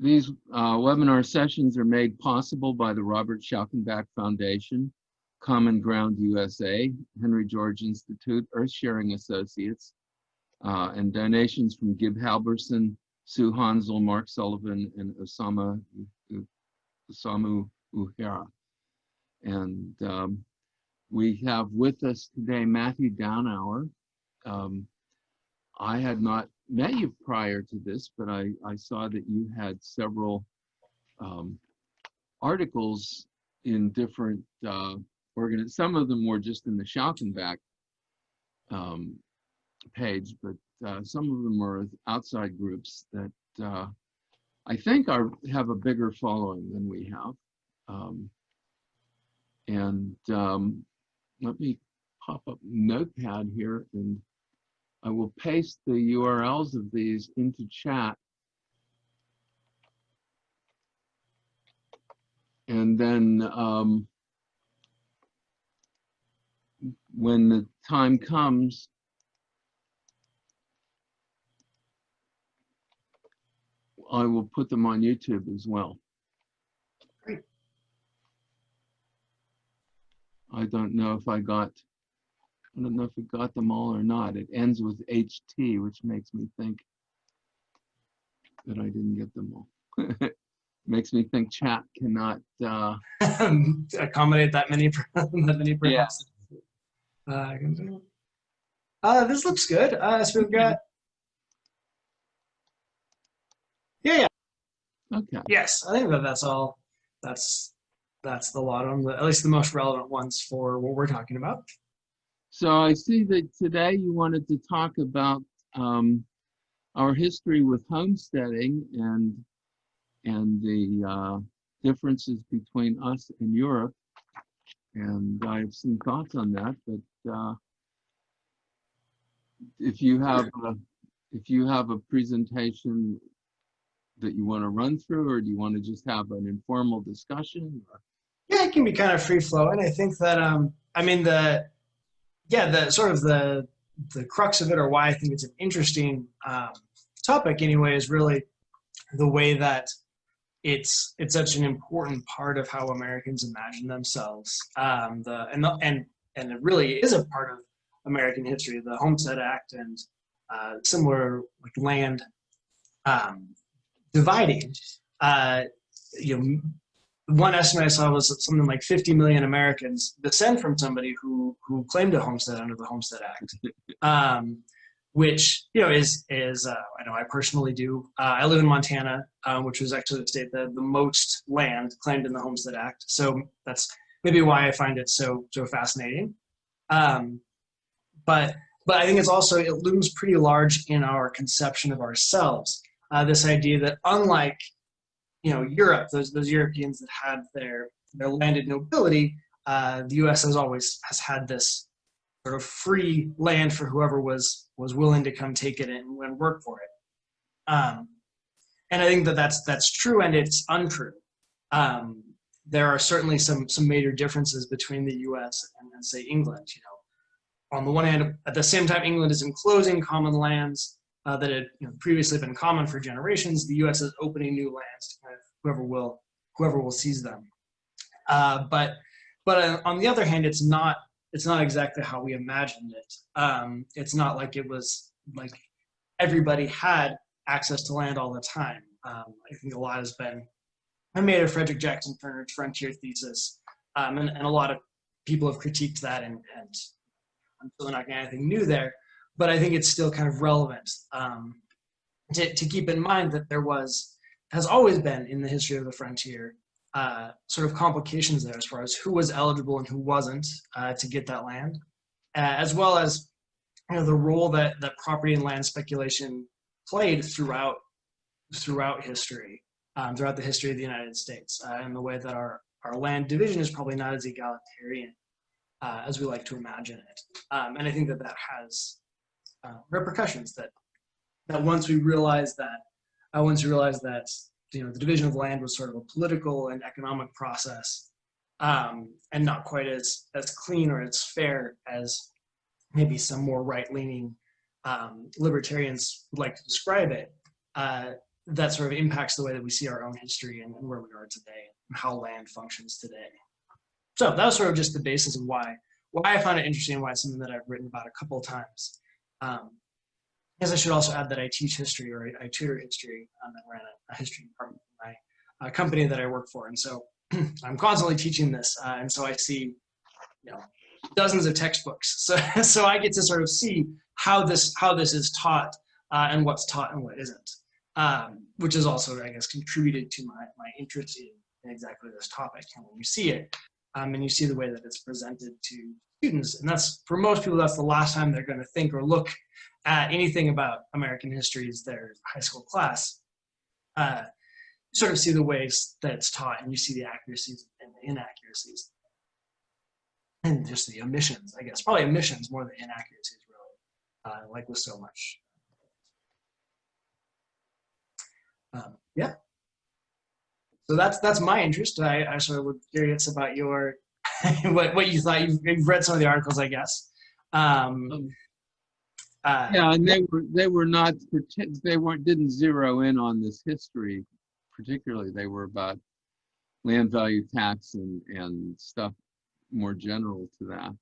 These webinar sessions are made possible by the Robert Schaukenbach Foundation, Common Ground USA, Henry George Institute, Earthsharing Associates, and donations from Gib Halverson, Sue Hansel, Mark Sullivan, and Osamu Uhura. And we have with us today Matthew Downhour. I had not met you prior to this, but I saw that you had several articles in different organizations. Some of them were just in the Schaukenbach page, but some of them are outside groups that I think have a bigger following than we have. Let me pop up Notepad here, and I will paste the URLs of these into chat. And then when the time comes, I will put them on YouTube as well. Great. I don't know if I got them all or not. It ends with HT, which makes me think that I didn't get them all. Makes me think chat cannot accommodate that many perhaps. Yeah. This looks good. So we've got yeah. Okay. Yes, I think that's all. That's the lot on at least the most relevant ones for what we're talking about. So I see that today you wanted to talk about our history with homesteading and the differences between us and Europe. And I have some thoughts on that, but if you have a presentation that you want to run through, or do you want to just have an informal discussion? Yeah, it can be kind of free flowing. I think that I mean the sort of the crux of it, or why I think it's an interesting topic anyway, is really the way that it's such an important part of how Americans imagine themselves. And it really is a part of American history. The Homestead Act and similar like land dividing. One estimate I saw was that something like 50 million Americans descend from somebody who claimed a homestead under the Homestead Act, which is I know I personally do. I live in Montana, which was actually the state that the most land claimed in the Homestead Act. So that's maybe why I find it so fascinating. But I think it looms pretty large in our conception of ourselves. This idea that unlike Europe, those Europeans that had their landed nobility, the U.S. has had this sort of free land for whoever was willing to come take it and work for it. And I think that's true, and it's untrue. There are certainly some major differences between the U.S. and say England. On the one hand, at the same time, England is enclosing common lands that had previously been common for generations. The U.S. is opening new lands to kind of whoever will seize them. But on the other hand, it's not exactly how we imagined it. It's not like it was like everybody had access to land all the time. I think a lot has been made of Frederick Jackson Turner's Frontier Thesis, and a lot of people have critiqued that, and I'm still not getting anything new there. But I think it's still kind of relevant to keep in mind that has always been in the history of the frontier sort of complications there as far as who was eligible and who wasn't to get that land, as well as the role that property and land speculation played throughout history, throughout the history of the United States, and the way that our land division is probably not as egalitarian as we like to imagine it. And I think that has repercussions that once we realize that the division of land was sort of a political and economic process, and not quite as clean or as fair as maybe some more right-leaning libertarians would like to describe it. that sort of impacts the way that we see our own history and where we are today and how land functions today. So that was sort of just the basis of why I found it interesting and why it's something that I've written about a couple of times. As I should also add that I teach history, or I tutor history. I ran a history department in my company that I work for, and so I'm constantly teaching this, and so I see, dozens of textbooks. So I get to sort of see how this is taught and what's taught and what isn't, which is also, I guess, contributed to my interest in exactly this topic. And when you see it, and you see the way that it's presented to students, and that's, for most people, that's the last time they're going to think or look at anything about American history is their high school class. Sort of see the ways that it's taught, and you see the accuracies and the inaccuracies, and just the omissions, I guess. Probably omissions more than inaccuracies, really, like with so much. Yeah. So that's my interest. I sort of was curious about your what you thought. You've read some of the articles, I guess. Yeah, and they were not, didn't zero in on this history particularly. They were about land value tax and stuff more general to that.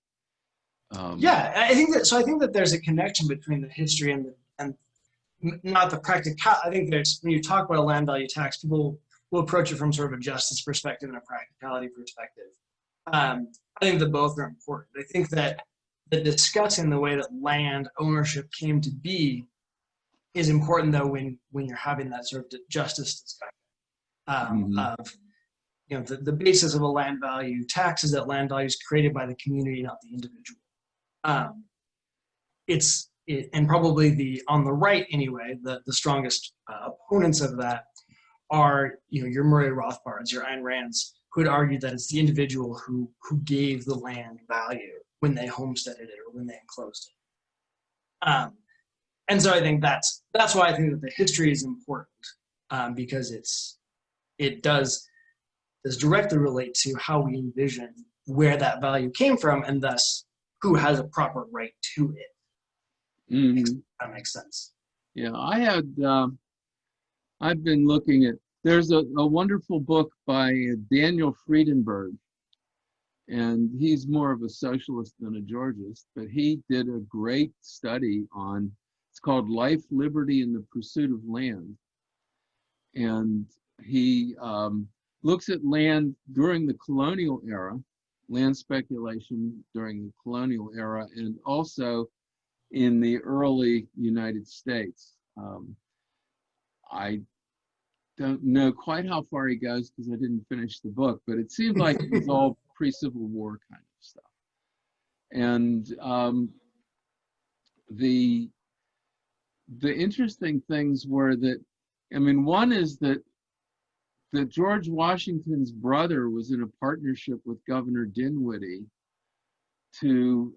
Yeah, I think that there's a connection between the history and not the practical. I think there's, when you talk about a land value tax, people will approach it from sort of a justice perspective and a practicality perspective. I think that both are important. I think that discussing the way that land ownership came to be is important, though, when you're having that sort of justice discussion of, the basis of a land value tax is that land value is created by the community, not the individual. And probably on the right anyway, the strongest opponents of that are, your Murray Rothbards, your Ayn Rands, who would argue that it's the individual who gave the land value when they homesteaded it or when they enclosed it. And so I think that's why I think that the history is important, because it does directly relate to how we envision where that value came from, and thus who has a proper right to it. Mm-hmm. That makes sense. Yeah, I've been looking at, there's a wonderful book by Daniel Friedenberg, and he's more of a socialist than a Georgist, but he did a great study on, it's called Life, Liberty, and the Pursuit of Land. And he looks at land during the colonial era, land speculation during the colonial era, and also in the early United States. I don't know quite how far he goes because I didn't finish the book, but it seemed like it was all pre-Civil War kind of stuff. And the interesting things were that, one is that George Washington's brother was in a partnership with Governor Dinwiddie to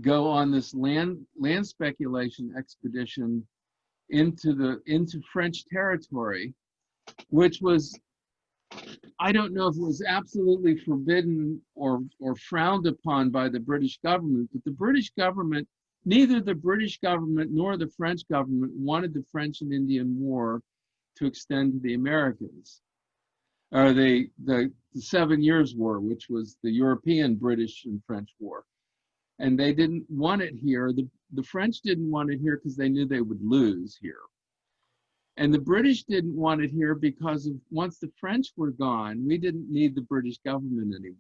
go on this land speculation expedition into French territory, which was, I don't know if it was absolutely forbidden or frowned upon by the British government, but the British government, neither the British government nor the French government wanted the French and Indian War to extend to the Americas, or the 7 Years' War, which was the European, British, and French War. And they didn't want it here. The French didn't want it here because they knew they would lose here. And the British didn't want it here because once the French were gone, we didn't need the British government anymore.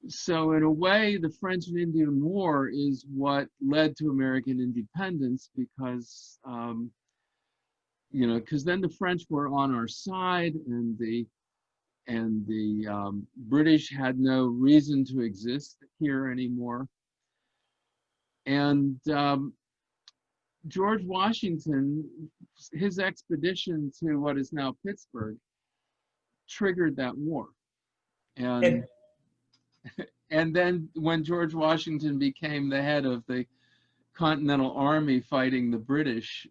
So in a way, the French and Indian War is what led to American independence, because because then the French were on our side, and the British had no reason to exist here anymore. And George Washington, his expedition to what is now Pittsburgh, triggered that war. And then when George Washington became the head of the Continental Army fighting the British,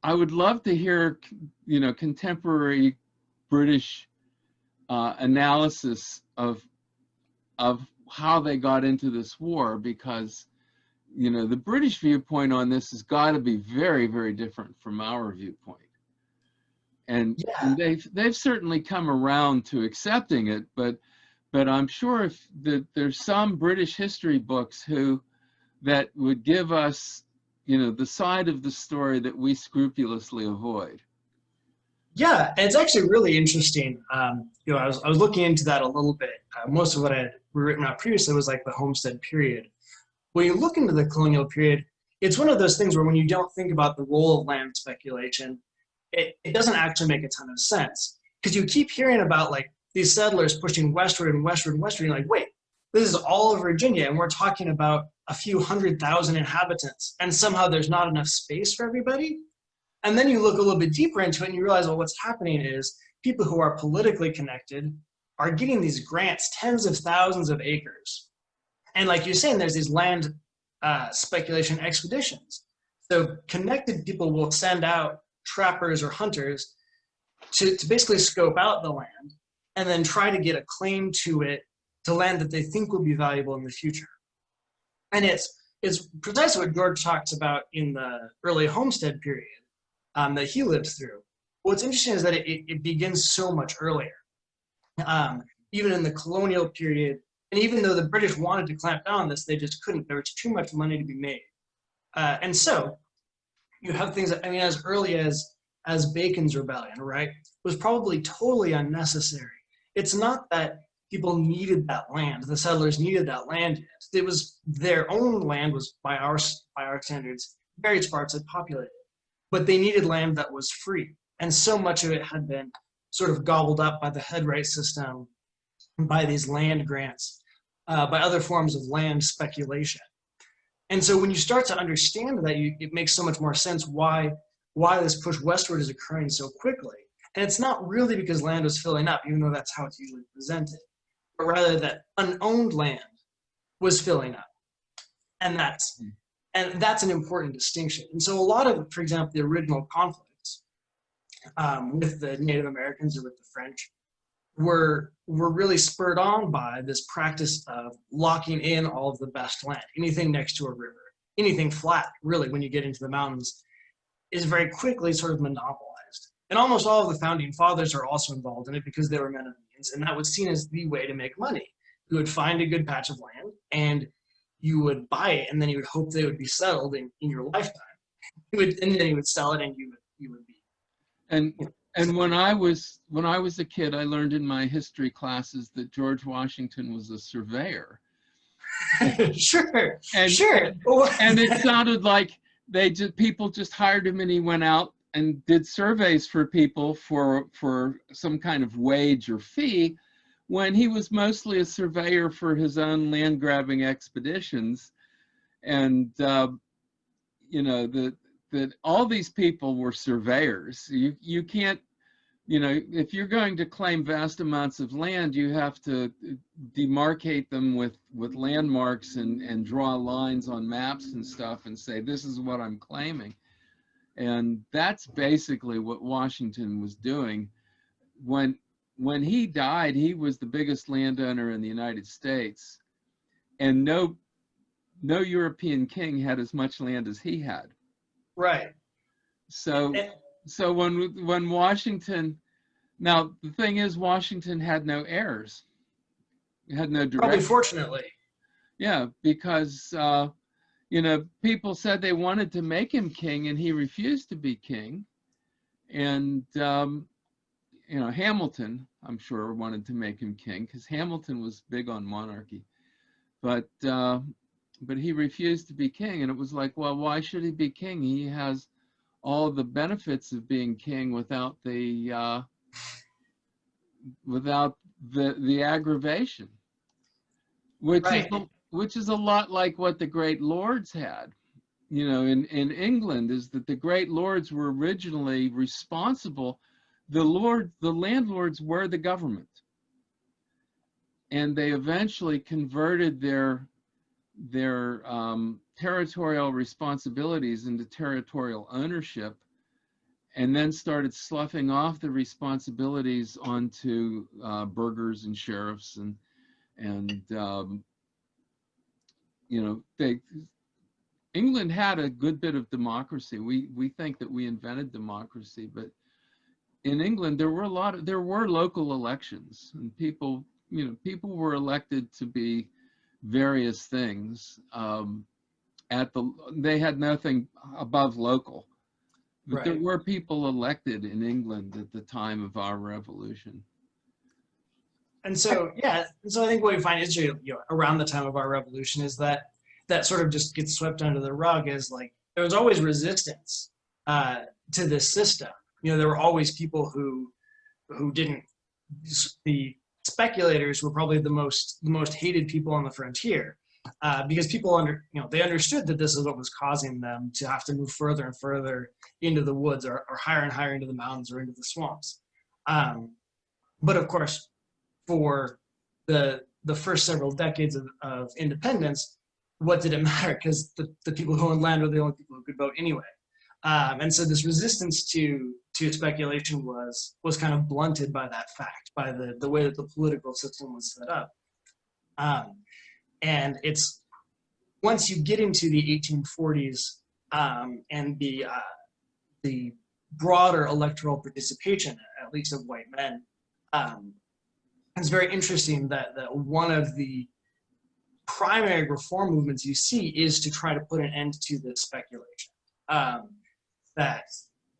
I would love to hear, contemporary British analysis of how they got into this war, because, you know, the British viewpoint on this has got to be very, very different from our viewpoint. And Yeah. they've certainly come around to accepting it, but I'm sure if there's some British history books that would give us, you know, the side of the story that we scrupulously avoid. Yeah, and it's actually really interesting. You know, I was looking into that a little bit. Most of what I had written out previously was like the Homestead period. When you look into the colonial period, it's one of those things where when you don't think about the role of land speculation, it doesn't actually make a ton of sense. Because you keep hearing about like these settlers pushing westward and westward and westward. And you're like, wait, this is all of Virginia, and we're talking about a few 100,000 inhabitants, and somehow there's not enough space for everybody. And then you look a little bit deeper into it and you realize, well, what's happening is people who are politically connected are getting these grants, tens of thousands of acres. And like you're saying, there's these land speculation expeditions. So connected people will send out trappers or hunters to basically scope out the land and then try to get a claim to it, to land that they think will be valuable in the future. And it's precisely what George talks about in the early Homestead period that he lived through. What's interesting is that it begins so much earlier. Even in the colonial period, and even though the British wanted to clamp down on this, they just couldn't. There was too much money to be made. And so you have things that, I mean, as early as Bacon's Rebellion, right, was probably totally unnecessary. It's not that people needed that land, the settlers needed that land yet. It was their own land was, by our standards, very sparsely populated. But they needed land that was free. And so much of it had been sort of gobbled up by the head right system, by these land grants, by other forms of land speculation. And so when you start to understand that, it makes so much more sense why this push westward is occurring so quickly. And it's not really because land was filling up, even though that's how it's usually presented, but rather that unowned land was filling up. And that's an important distinction. And so a lot of, for example, the original conflicts with the Native Americans or with the French were really spurred on by this practice of locking in all of the best land. Anything next to a river, anything flat, really, when you get into the mountains, is very quickly sort of monopolized. And almost all of the founding fathers are also involved in it because they were men of means, and that was seen as the way to make money. You would find a good patch of land, and you would buy it, and then you would hope they would be settled in your lifetime. And then you would sell it, and you would be. And when I was a kid, I learned in my history classes that George Washington was a surveyor. Sure. And it sounded like people just hired him, and he went out and did surveys for people for some kind of wage or fee, when he was mostly a surveyor for his own land grabbing expeditions. And you know, that all these people were surveyors. You can't, you know, if you're going to claim vast amounts of land, you have to demarcate them with landmarks and draw lines on maps and stuff and say, this is what I'm claiming. And that's basically what Washington was doing. When he died, he was the biggest landowner in the United States, and no European king had as much land as he had. Right. So when Washington, now the thing is, Washington had no heirs. He had no direct. Probably fortunately. Yeah, because you know, people said they wanted to make him king, and he refused to be king. And you know, Hamilton, I'm sure, wanted to make him king because Hamilton was big on monarchy, but he refused to be king. And it was like, well, why should he be king? He has all the benefits of being king without the aggravation, which is a lot like what the great lords had. You know, in England, is that the great lords were originally responsible. The landlords were the government, and they eventually converted their territorial responsibilities into territorial ownership, and then started sloughing off the responsibilities onto burghers and sheriffs and you know, England had a good bit of democracy. We think that we invented democracy, but in England there were local elections, and people were elected to be various things. They had nothing above local, but there Right. were people elected in England at the time of our revolution. And so, yeah, so I think what we find is, around the time of our revolution is that sort of just gets swept under the rug is like there was always resistance to this system. There were always people who didn't. The speculators were probably the most hated people on the frontier because people they understood that this is what was causing them to have to move further and further into the woods or higher and higher into the mountains or into the swamps. But of course, for the first several decades of independence, what did it matter? Because the people who owned land were the only people who could vote anyway. And so this resistance to speculation was kind of blunted by that fact, by the way that the political system was set up. And it's once you get into the 1840s and the broader electoral participation, at least of white men, it's very interesting that one of the primary reform movements you see is to try to put an end to this speculation.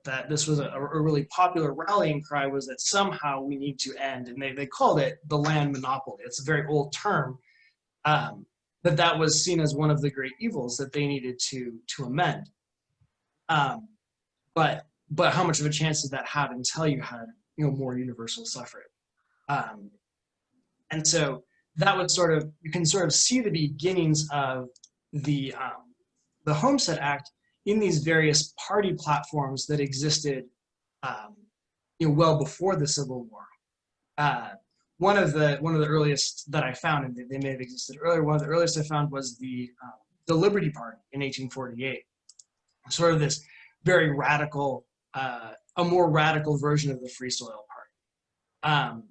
That this was a really popular rallying cry was that somehow we need to end, and they called it the land monopoly. It's a very old term, but that was seen as one of the great evils that they needed to amend. But how much of a chance did that have until you had more universal suffrage? And so that would you can sort of see the beginnings of the Homestead Act in these various party platforms that existed, well before the Civil War. One of the earliest that I found, and they may have existed earlier, one of the earliest I found was the Liberty Party in 1848. Sort of this very radical, a more radical version of the Free Soil Party.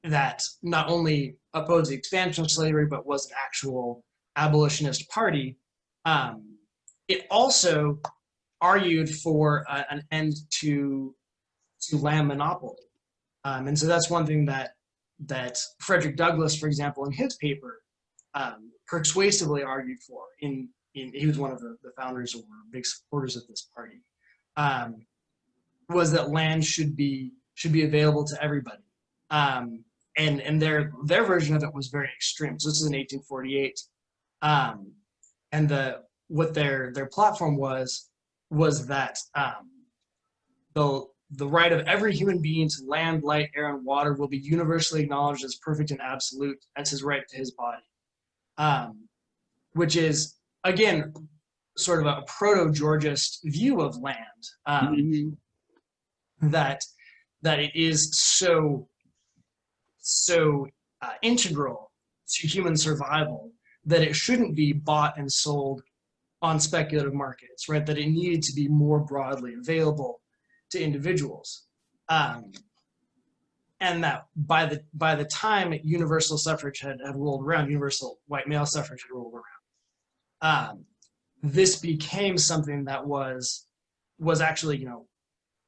That not only opposed the expansion of slavery, but was an actual abolitionist party. It also argued for an end to land monopoly. And so that's one thing that Frederick Douglass, for example, in his paper, persuasively argued for. He was one of the founders or big supporters of this party. Was that land should be available to everybody. And their version of it was very extreme. So this is in 1848, and what their platform was that the right of every human being to land, light, air, and water will be universally acknowledged as perfect and absolute as his right to his body, which is again sort of a proto-Georgist view of land, that it is so integral to human survival that it shouldn't be bought and sold on speculative markets, right? That it needed to be more broadly available to individuals, and that by the time universal suffrage had rolled around, universal white male suffrage had rolled around, this became something that was actually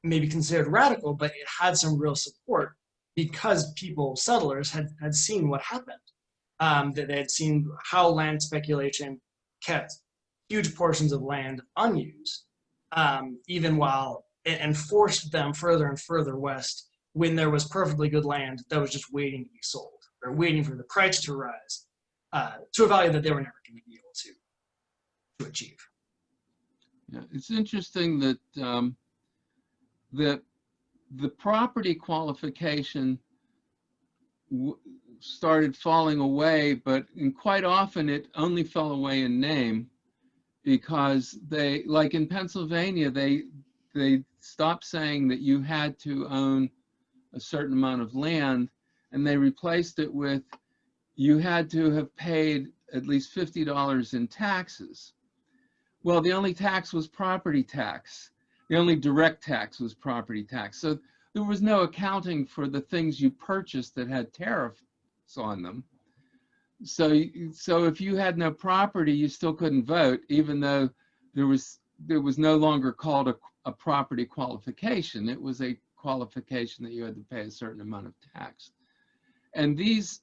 maybe considered radical, but it had some real support because settlers had seen what happened, that they had seen how land speculation kept huge portions of land unused, even while and forced them further and further west when there was perfectly good land that was just waiting to be sold or waiting for the price to rise to a value that they were never going to be able to achieve. Yeah, it's interesting that the property qualification started falling away, but quite often it only fell away in name, because they, like in Pennsylvania, they stopped saying that you had to own a certain amount of land, and they replaced it with you had to have paid at least $50 in taxes. Well, the only tax was property tax. The only direct tax was property tax. So there was no accounting for the things you purchased that had tariffs on them. so if you had no property, you still couldn't vote, even though there was no longer called a property qualification. It was a qualification that you had to pay a certain amount of tax. And these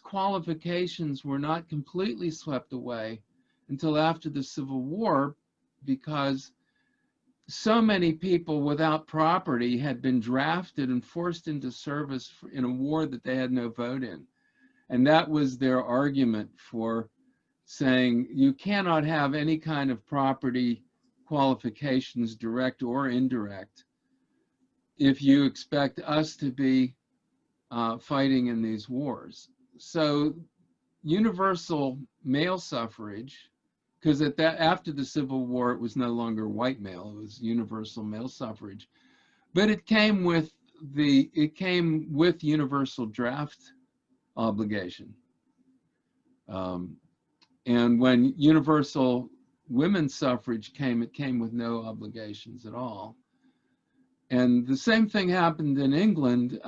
qualifications were not completely swept away until after the Civil War, because so many people without property had been drafted and forced into service in a war that they had no vote in. And that was their argument for saying you cannot have any kind of property qualifications, direct or indirect, if you expect us to be fighting in these wars. So universal male suffrage, because after the Civil War, it was no longer white male, it was universal male suffrage. But it came with universal draft obligation. And when universal women's suffrage came, it came with no obligations at all. And the same thing happened in England.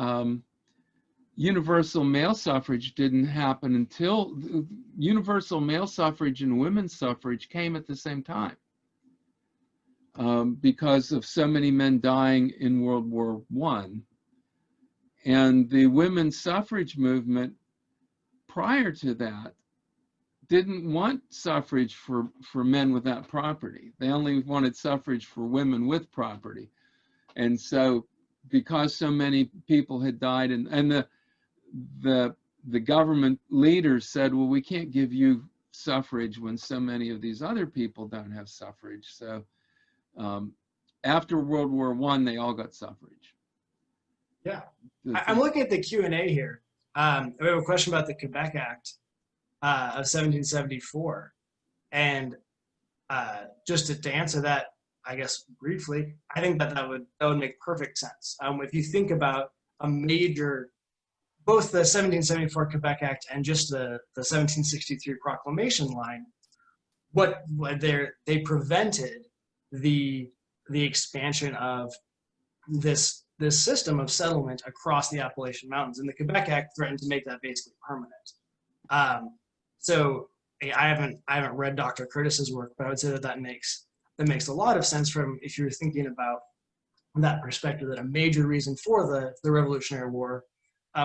Universal male suffrage didn't happen until universal male suffrage and women's suffrage came at the same time, because of so many men dying in World War I. And the women's suffrage movement prior to that didn't want suffrage for men without property. They only wanted suffrage for women with property. And so because so many people had died, and the government leaders said, well, we can't give you suffrage when so many of these other people don't have suffrage. So after World War I, they all got suffrage. Yeah, I'm looking at the Q&A here. We have a question about the Quebec Act of 1774. And just to answer that, I guess, briefly, I think that would make perfect sense. If you think about a major, both the 1774 Quebec Act and just the 1763 Proclamation line, they prevented the expansion of this system of settlement across the Appalachian Mountains, and the Quebec Act threatened to make that basically permanent. So I haven't read Dr. Curtis's work, but I would say that makes a lot of sense from, if you're thinking about that perspective, that a major reason for the Revolutionary War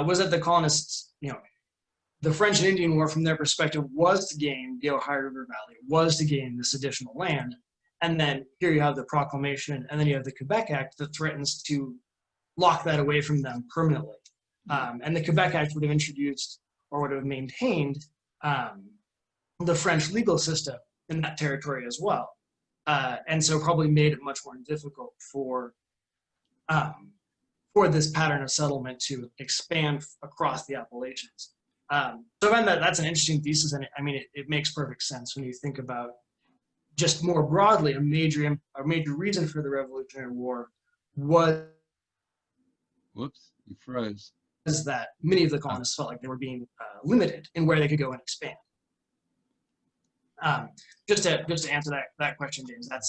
was that the colonists, the French and Indian War, from their perspective, was to gain the Ohio River Valley, was to gain this additional land. And then here you have the Proclamation, and then you have the Quebec Act that threatens to lock that away from them permanently. And the Quebec Act would have introduced, or would have maintained, the French legal system in that territory as well. And so probably made it much more difficult for this pattern of settlement to expand across the Appalachians. So I find that's an interesting thesis, and it makes perfect sense when you think about, just more broadly, a major reason for the Revolutionary War was, whoops, you froze. Is that many of the colonists felt like they were being limited in where they could go and expand. Just to answer that question, James, that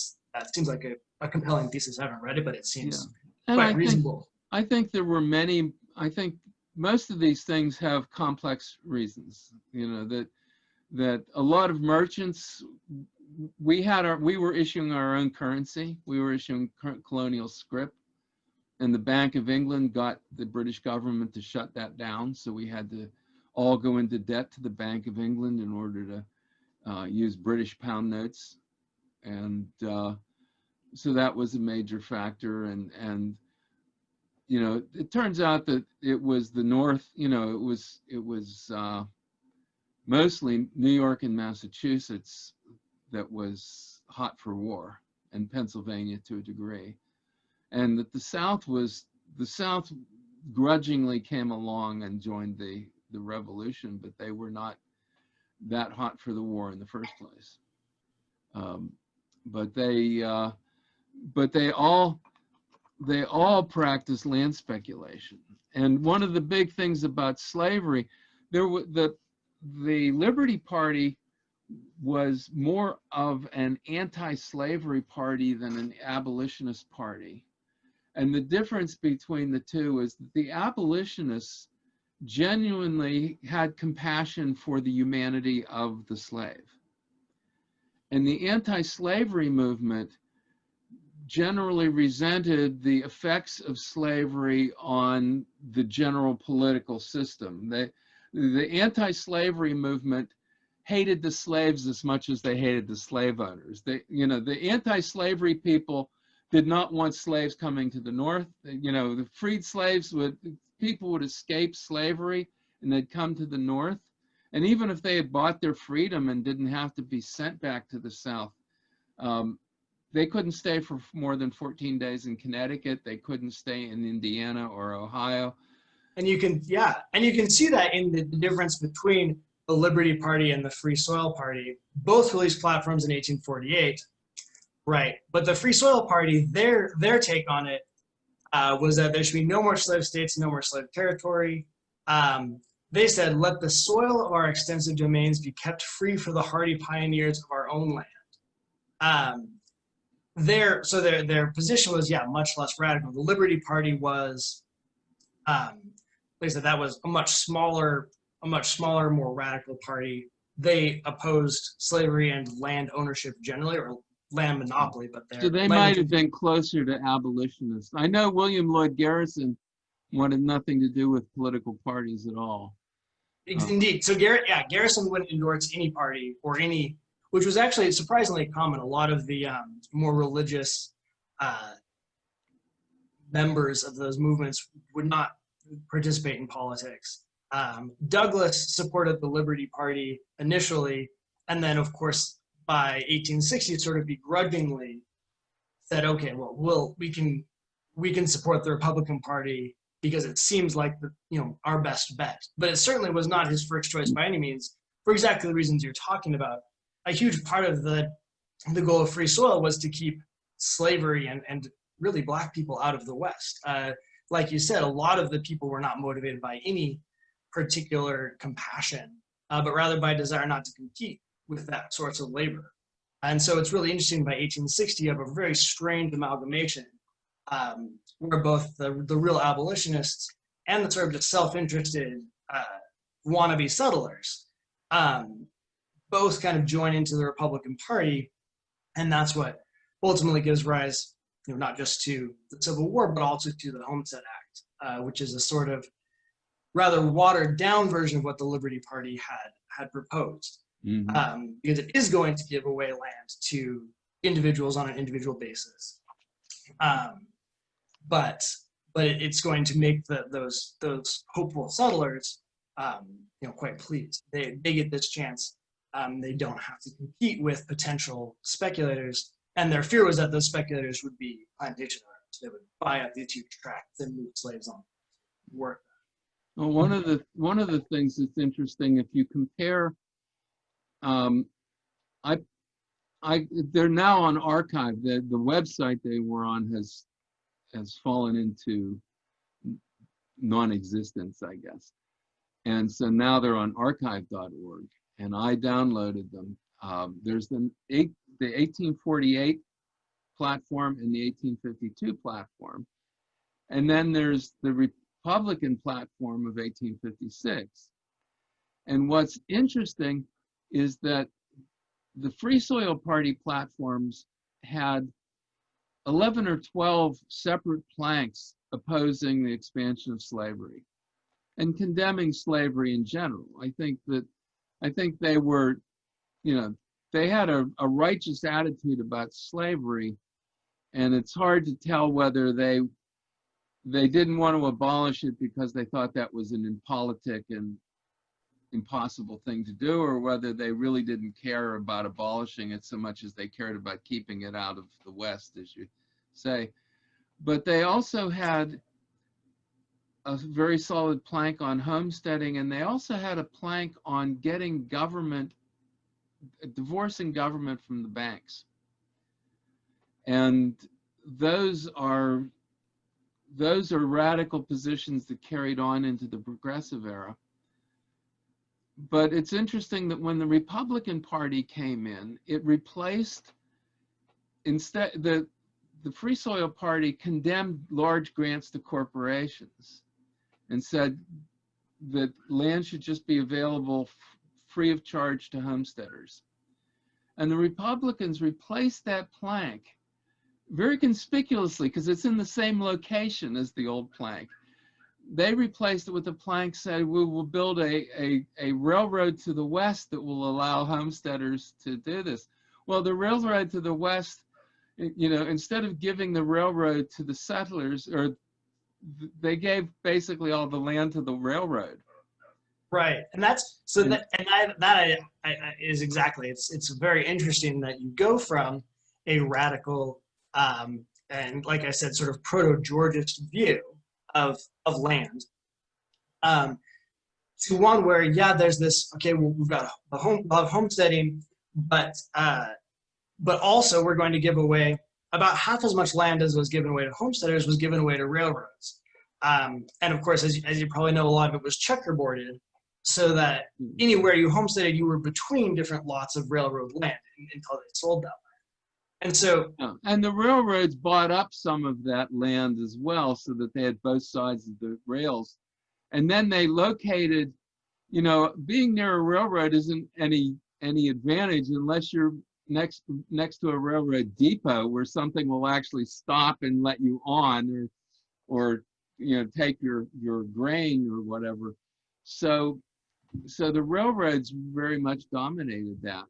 seems like a compelling thesis. I haven't read it, but it seems quite reasonable. I think there were many. I think most of these things have complex reasons. That a lot of merchants, we were issuing our own currency. We were issuing colonial scrip, and the Bank of England got the British government to shut that down. So we had to all go into debt to the Bank of England in order to use British pound notes. And so that was a major factor. And it turns out that it was the North, it was mostly New York and Massachusetts that was hot for war, and Pennsylvania to a degree. And that the South grudgingly came along and joined the revolution, but they were not that hot for the war in the first place. But they all practiced land speculation. And one of the big things about slavery, the Liberty Party was more of an anti-slavery party than an abolitionist party. And the difference between the two is that the abolitionists genuinely had compassion for the humanity of the slave. And the anti-slavery movement generally resented the effects of slavery on the general political system. The anti-slavery movement hated the slaves as much as they hated the slave owners. The anti-slavery people did not want slaves coming to the North. The freed slaves people would escape slavery and they'd come to the North. And even if they had bought their freedom and didn't have to be sent back to the South, they couldn't stay for more than 14 days in Connecticut. They couldn't stay in Indiana or Ohio. And you can see that in the difference between the Liberty Party and the Free Soil Party. Both released platforms in 1848, right? But the Free Soil Party, their take on it was that there should be no more slave states, no more slave territory. They said, let the soil of our extensive domains be kept free for the hardy pioneers of our own land. Their position was, much less radical. The Liberty Party was, they said that was a much smaller, more radical party. They opposed slavery and land ownership generally, or land monopoly, but so they might have been closer to abolitionists. I know William Lloyd Garrison wanted nothing to do with political parties at all. Indeed. So Garrison wouldn't endorse any party or any, which was actually surprisingly common. A lot of the more religious members of those movements would not participate in politics. Douglas supported the Liberty Party initially, and then of course by 1860 sort of begrudgingly said, okay, well we can support the Republican Party because it seems like our best bet. But it certainly was not his first choice by any means, for exactly the reasons you're talking about. A huge part of the goal of free soil was to keep slavery and really Black people out of the West. Like you said, a lot of the people were not motivated by any particular compassion, but rather by desire not to compete with that source of labor. And so it's really interesting, by 1860, you have a very strange amalgamation where both the real abolitionists and the sort of just self-interested wannabe settlers both kind of join into the Republican Party, and that's what ultimately gives rise, not just to the Civil War, but also to the Homestead Act, which is a sort of rather watered down version of what the Liberty Party had proposed, because it is going to give away land to individuals on an individual basis, but it's going to make those hopeful settlers quite pleased. They get this chance. They don't have to compete with potential speculators, and their fear was that those speculators would be plantation owners. They would buy up these huge tracts and move slaves on work. Well, one of the things that's interesting, if you compare, they're now on archive. The website they were on has fallen into non-existence, I guess, and so now they're on archive.org. And I downloaded them. There's the 1848 platform and the 1852 platform. And then there's the Republican platform of 1856. And what's interesting is that the Free Soil Party platforms had 11 or 12 separate planks opposing the expansion of slavery and condemning slavery in general. I think they were, they had a righteous attitude about slavery, and it's hard to tell whether they didn't want to abolish it because they thought that was an impolitic and impossible thing to do, or whether they really didn't care about abolishing it so much as they cared about keeping it out of the West, as you say. But they also had a very solid plank on homesteading, and they also had a plank on getting divorcing government from the banks. And those are radical positions that carried on into the Progressive era. But it's interesting that when the Republican Party came in, it replaced, instead, the Free Soil Party condemned large grants to corporations and said, that land should just be available free of charge to homesteaders. And the Republicans replaced that plank very conspicuously, because it's in the same location as the old plank. They replaced it with a plank said, we will build a railroad to the west that will allow homesteaders to do this. Well, the railroad to the west, you know, instead of giving the railroad to the settlers, or they gave basically all the land to the railroad. Right, and that's so that, and that is exactly. It's very interesting that you go from a radical and, like I said, sort of proto-Georgist view of land to one where, yeah, there's this. Okay, well, we've got a homesteading, but also we're going to give away about half as much land as was given away to homesteaders was given away to railroads. And of course, as you probably know, a lot of it was checkerboarded, so that anywhere you homesteaded, you were between different lots of railroad land until they sold that land. And so, and the railroads bought up some of that land as well, so that they had both sides of the rails. And then they located, you know, being near a railroad isn't any advantage unless you're next to a railroad depot where something will actually stop and let you on, or you know, take your grain or whatever. So the railroads very much dominated that.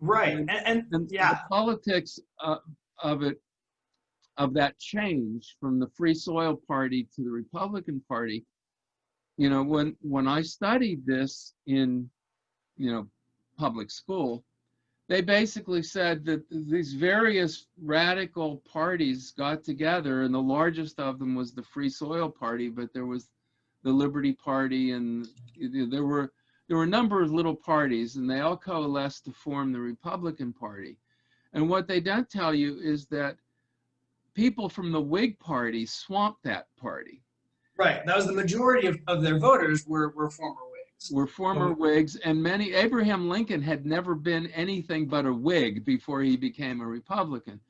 Right, and yeah, the politics of that change from the Free Soil Party to the Republican Party, you know, when I studied this in, you know, public school, they basically said that these various radical parties got together, and the largest of them was the Free Soil Party, but there was the Liberty Party, and there were a number of little parties, and they all coalesced to form the Republican Party. And what they don't tell you is that people from the Whig Party swamped that party. Right, that was the majority of their voters were former Whigs. Were former Whigs, and Abraham Lincoln had never been anything but a Whig before he became a Republican.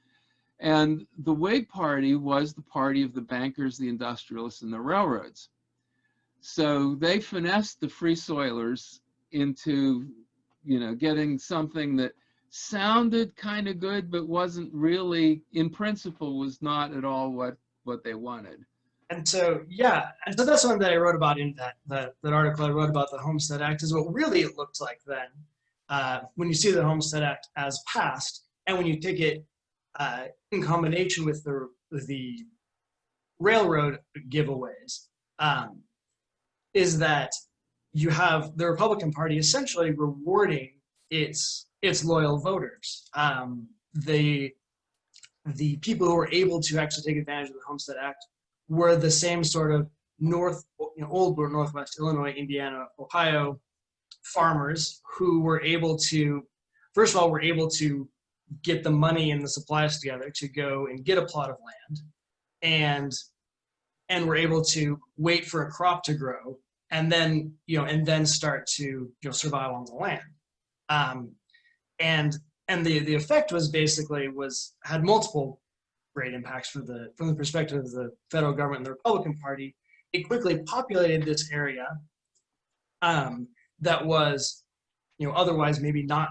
And the Whig Party was the party of the bankers, the industrialists, and the railroads. So they finessed the Free Soilers into, you know, getting something that sounded kind of good, but wasn't really, in principle, was not at all what they wanted. And so, yeah, and so that's something that I wrote about in that article I wrote about the Homestead Act, is what really it looked like then, when you see the Homestead Act as passed, and when you take it in combination with the railroad giveaways, is that you have the Republican Party essentially rewarding its loyal voters. The people who were able to actually take advantage of the Homestead Act were the same sort of old Northwest Illinois, Indiana, Ohio farmers who were able to, first of all, were able to get the money and the supplies together to go and get a plot of land, and were able to wait for a crop to grow, and then start to survive on the land. And the effect was basically had multiple great impacts from the perspective of the federal government and the Republican Party. It quickly populated this area that was, otherwise maybe not.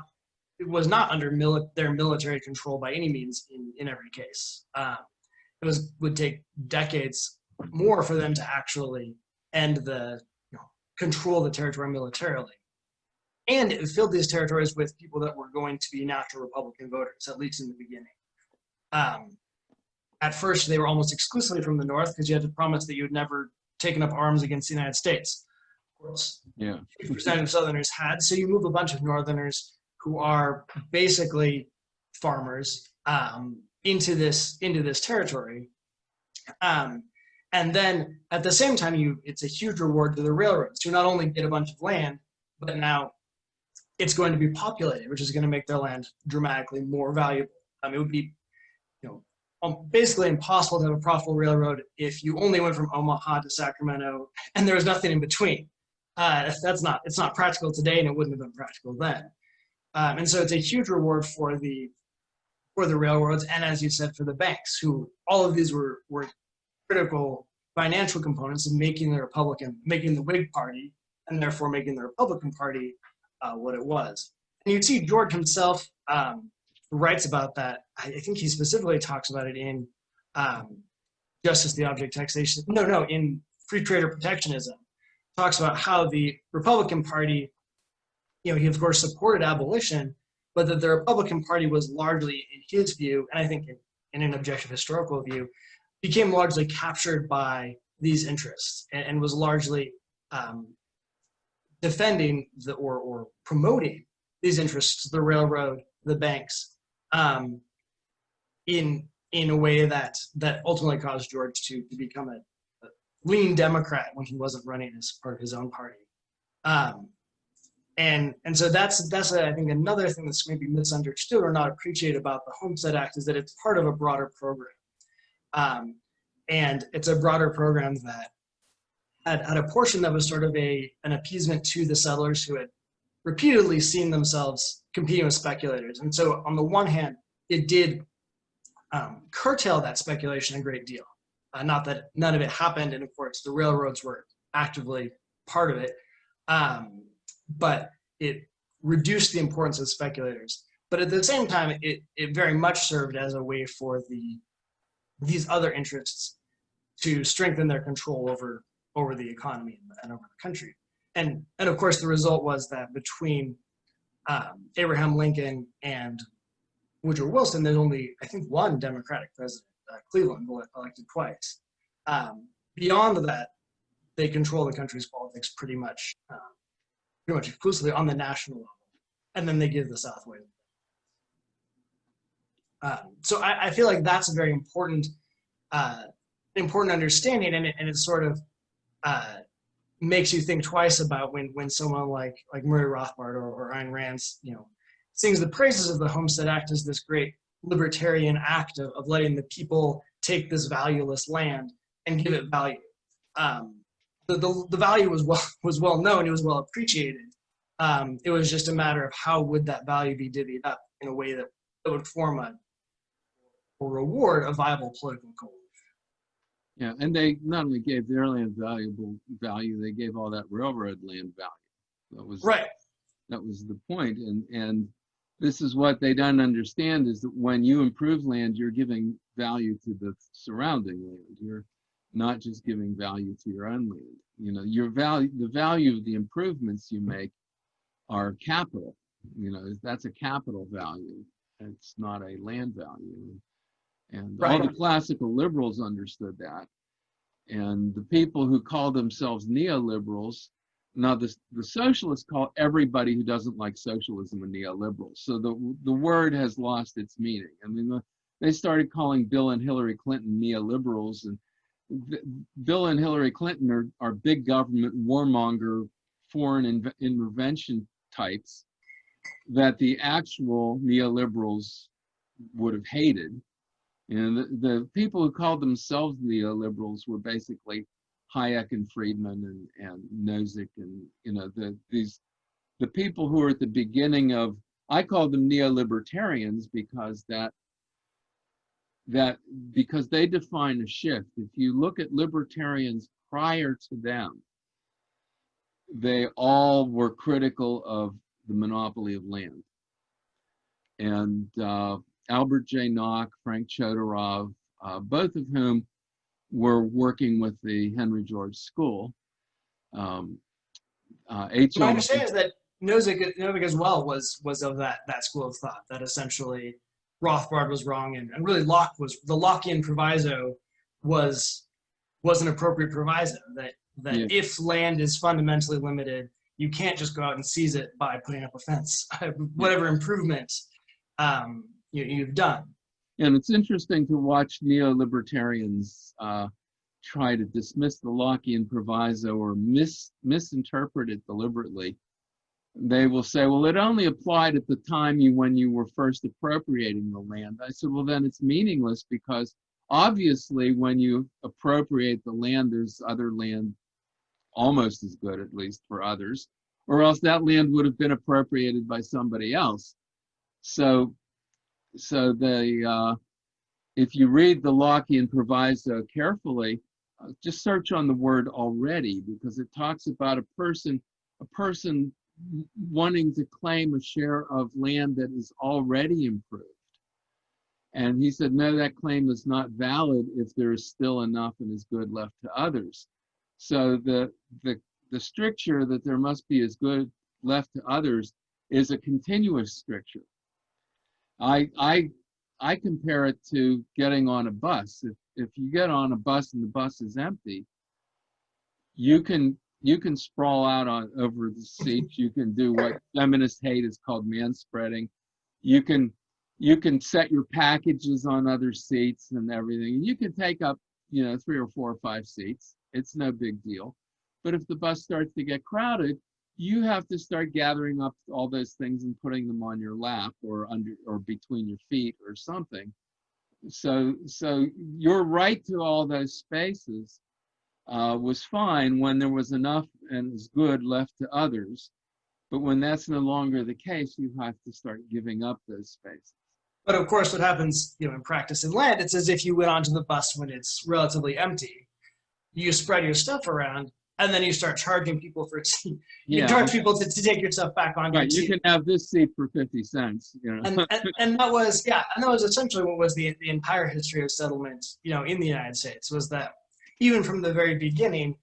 It was not under their military control by any means in every case. It would take decades more for them to actually control the territory militarily. And it filled these territories with people that were going to be natural Republican voters, at least in the beginning. At first, they were almost exclusively from the North, because you had to promise that you would never taken up arms against the United States. Of course, yeah, 50% of Southerners had. So you move a bunch of Northerners who are basically farmers into this territory. And then at the same time, it's a huge reward to the railroads to not only get a bunch of land, but now it's going to be populated, which is going to make their land dramatically more valuable. It would be, basically impossible to have a profitable railroad if you only went from Omaha to Sacramento and there was nothing in between. It's not practical today, and it wouldn't have been practical then. And so it's a huge reward for the railroads, and as you said, for the banks, who all of these were critical financial components of making the Whig Party, and therefore making the Republican Party what it was. And you see George himself writes about that. I think he specifically talks about it in Justice, the Object of Taxation. No, in Free Trade or Protectionism. Talks about how the Republican Party, he of course supported abolition, but that the Republican Party was largely, in his view, and I think in an objective historical view, became largely captured by these interests and was largely defending or promoting these interests, the railroad, the banks, in a way that ultimately caused George to become a lean Democrat when he wasn't running as part of his own party. And so that's I think another thing that's maybe misunderstood or not appreciated about the Homestead Act is that it's part of a broader program. And it's a broader program that had a portion that was sort of an appeasement to the settlers who had repeatedly seen themselves competing with speculators. And so on the one hand, it did curtail that speculation a great deal. Not that none of it happened, and of course the railroads were actively part of it, but it reduced the importance of speculators. But at the same time, it very much served as a way for these other interests to strengthen their control over the economy and over the country. And of course, the result was that between Abraham Lincoln and Woodrow Wilson, there's only, I think, one Democratic president. Cleveland elected twice. Beyond that, they control the country's politics pretty much exclusively on the national level, and then they give the South away. So I feel like that's a very important understanding, and it sort of makes you think twice about when someone like Murray Rothbard or Ayn Rand, sings the praises of the Homestead Act as this great libertarian act of letting the people take this valueless land and give it value. The value was well known, it was well appreciated. It was just a matter of how would that value be divvied up in a way that would form or reward a viable political goal. Yeah, and they not only gave their land valuable value, they gave all that railroad land value. That was right. That was the point, and this is what they don't understand is that when you improve land, you're giving value to the surrounding land. You're not just giving value to your own land. The value of the improvements you make are capital. That's a capital value. It's not a land value. And all the classical liberals understood that. And the people who call themselves neoliberals, now the socialists call everybody who doesn't like socialism a neoliberal. So the word has lost its meaning. I mean, they started calling Bill and Hillary Clinton neoliberals, and Bill and Hillary Clinton are big government warmonger foreign intervention types that the actual neoliberals would have hated. And the people who called themselves neoliberals were basically Hayek and Friedman and Nozick and the people who are at the beginning of, I call them neolibertarians because because they define a shift. If you look at libertarians prior to them, they all were critical of the monopoly of land. And Albert J. Nock, Frank Chodorov, both of whom were working with the Henry George School. My understanding is that Nozick as well was of that school of thought, that essentially Rothbard was wrong, and really the Lockean proviso was an appropriate proviso, that if land is fundamentally limited, you can't just go out and seize it by putting up a fence, whatever improvements you've done. And it's interesting to watch neolibertarians try to dismiss the Lockean proviso or misinterpret it deliberately. They will say, well, it only applied at the time when you were first appropriating the land. I said, well, then it's meaningless, because obviously when you appropriate the land, there's other land almost as good, at least for others, or else that land would have been appropriated by somebody else. So if you read the Lockean proviso carefully, just search on the word already, because it talks about a person wanting to claim a share of land that is already improved. And he said, no, that claim is not valid if there is still enough and is good left to others. So the stricture that there must be as good left to others is a continuous stricture. I compare it to getting on a bus. If you get on a bus and the bus is empty, you can sprawl out over the seats. You can do what feminists hate is called manspreading. You can set your packages on other seats and everything. And you can take up, 3 or 4 or 5 seats. It's no big deal. But if the bus starts to get crowded, you have to start gathering up all those things and putting them on your lap or under or between your feet or something. So your right to all those spaces was fine when there was enough and was good left to others. But when that's no longer the case, you have to start giving up those spaces. But of course, what happens, in practice in land, it's as if you went onto the bus when it's relatively empty. You spread your stuff around, and then you start charging people for you charge people to take your stuff back on. Right, you can have this seat for 50 cents. And that was essentially what was the entire history of settlement, in the United States, was that even from the very beginning,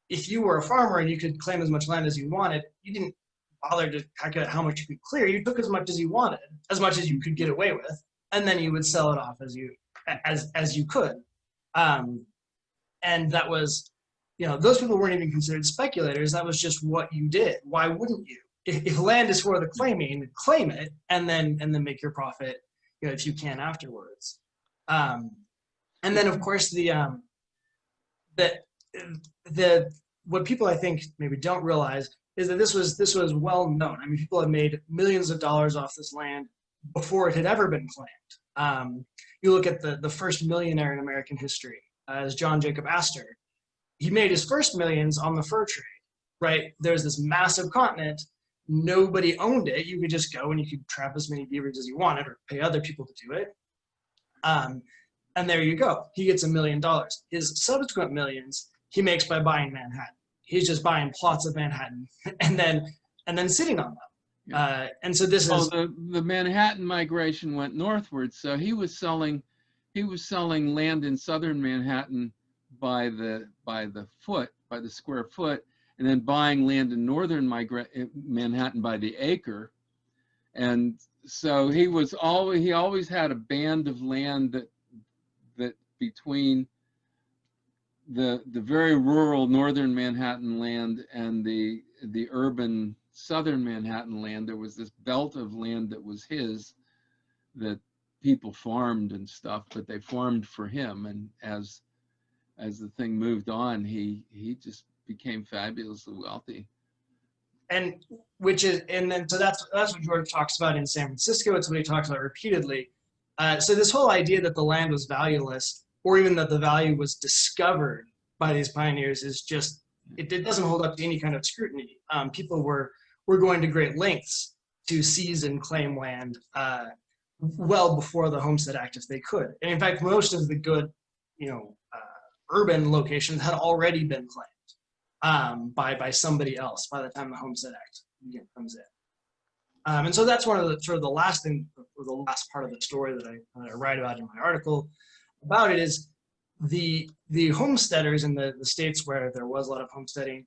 if you were a farmer and you could claim as much land as you wanted, you didn't bother to calculate how much you could clear. You took as much as you wanted, as much as you could get away with, and then you would sell it off as you could. And that was, those people weren't even considered speculators. That was just what you did. Why wouldn't you? If land is for the claiming, claim it, and then make your profit, if you can afterwards. And then of course what people I think maybe don't realize is that this was well known. I mean, people have made millions of dollars off this land before it had ever been claimed. You look at the first millionaire in American history, as John Jacob Astor. He made his first millions on the fur trade, right? There's this massive continent. Nobody owned it. You could just go and you could trap as many beavers as you wanted or pay other people to do it. And there you go. He gets $1 million. His subsequent millions he makes by buying Manhattan. He's just buying plots of Manhattan and then sitting on them. Yeah. And so this is the Manhattan migration went northward. So he was selling land in southern Manhattan by the square foot, and then buying land in northern Manhattan by the acre. And so he always had a band of land that between the very rural northern Manhattan land and the urban southern Manhattan land. There was this belt of land that was his, that people farmed and stuff, but they farmed for him. And as the thing moved on, he just became fabulously wealthy. And so that's what George talks about in San Francisco. It's what he talks about repeatedly. So this whole idea that the land was valueless, or even that the value was discovered by these pioneers, is just, it doesn't hold up to any kind of scrutiny. People were going to great lengths to seize and claim land well before the Homestead Act, if they could. And in fact, most of the good, urban locations had already been claimed by somebody else by the time the Homestead Act comes in. And so that's one of the sort of the last thing, or the last part of the story that I write about in my article about it, is the homesteaders in the states where there was a lot of homesteading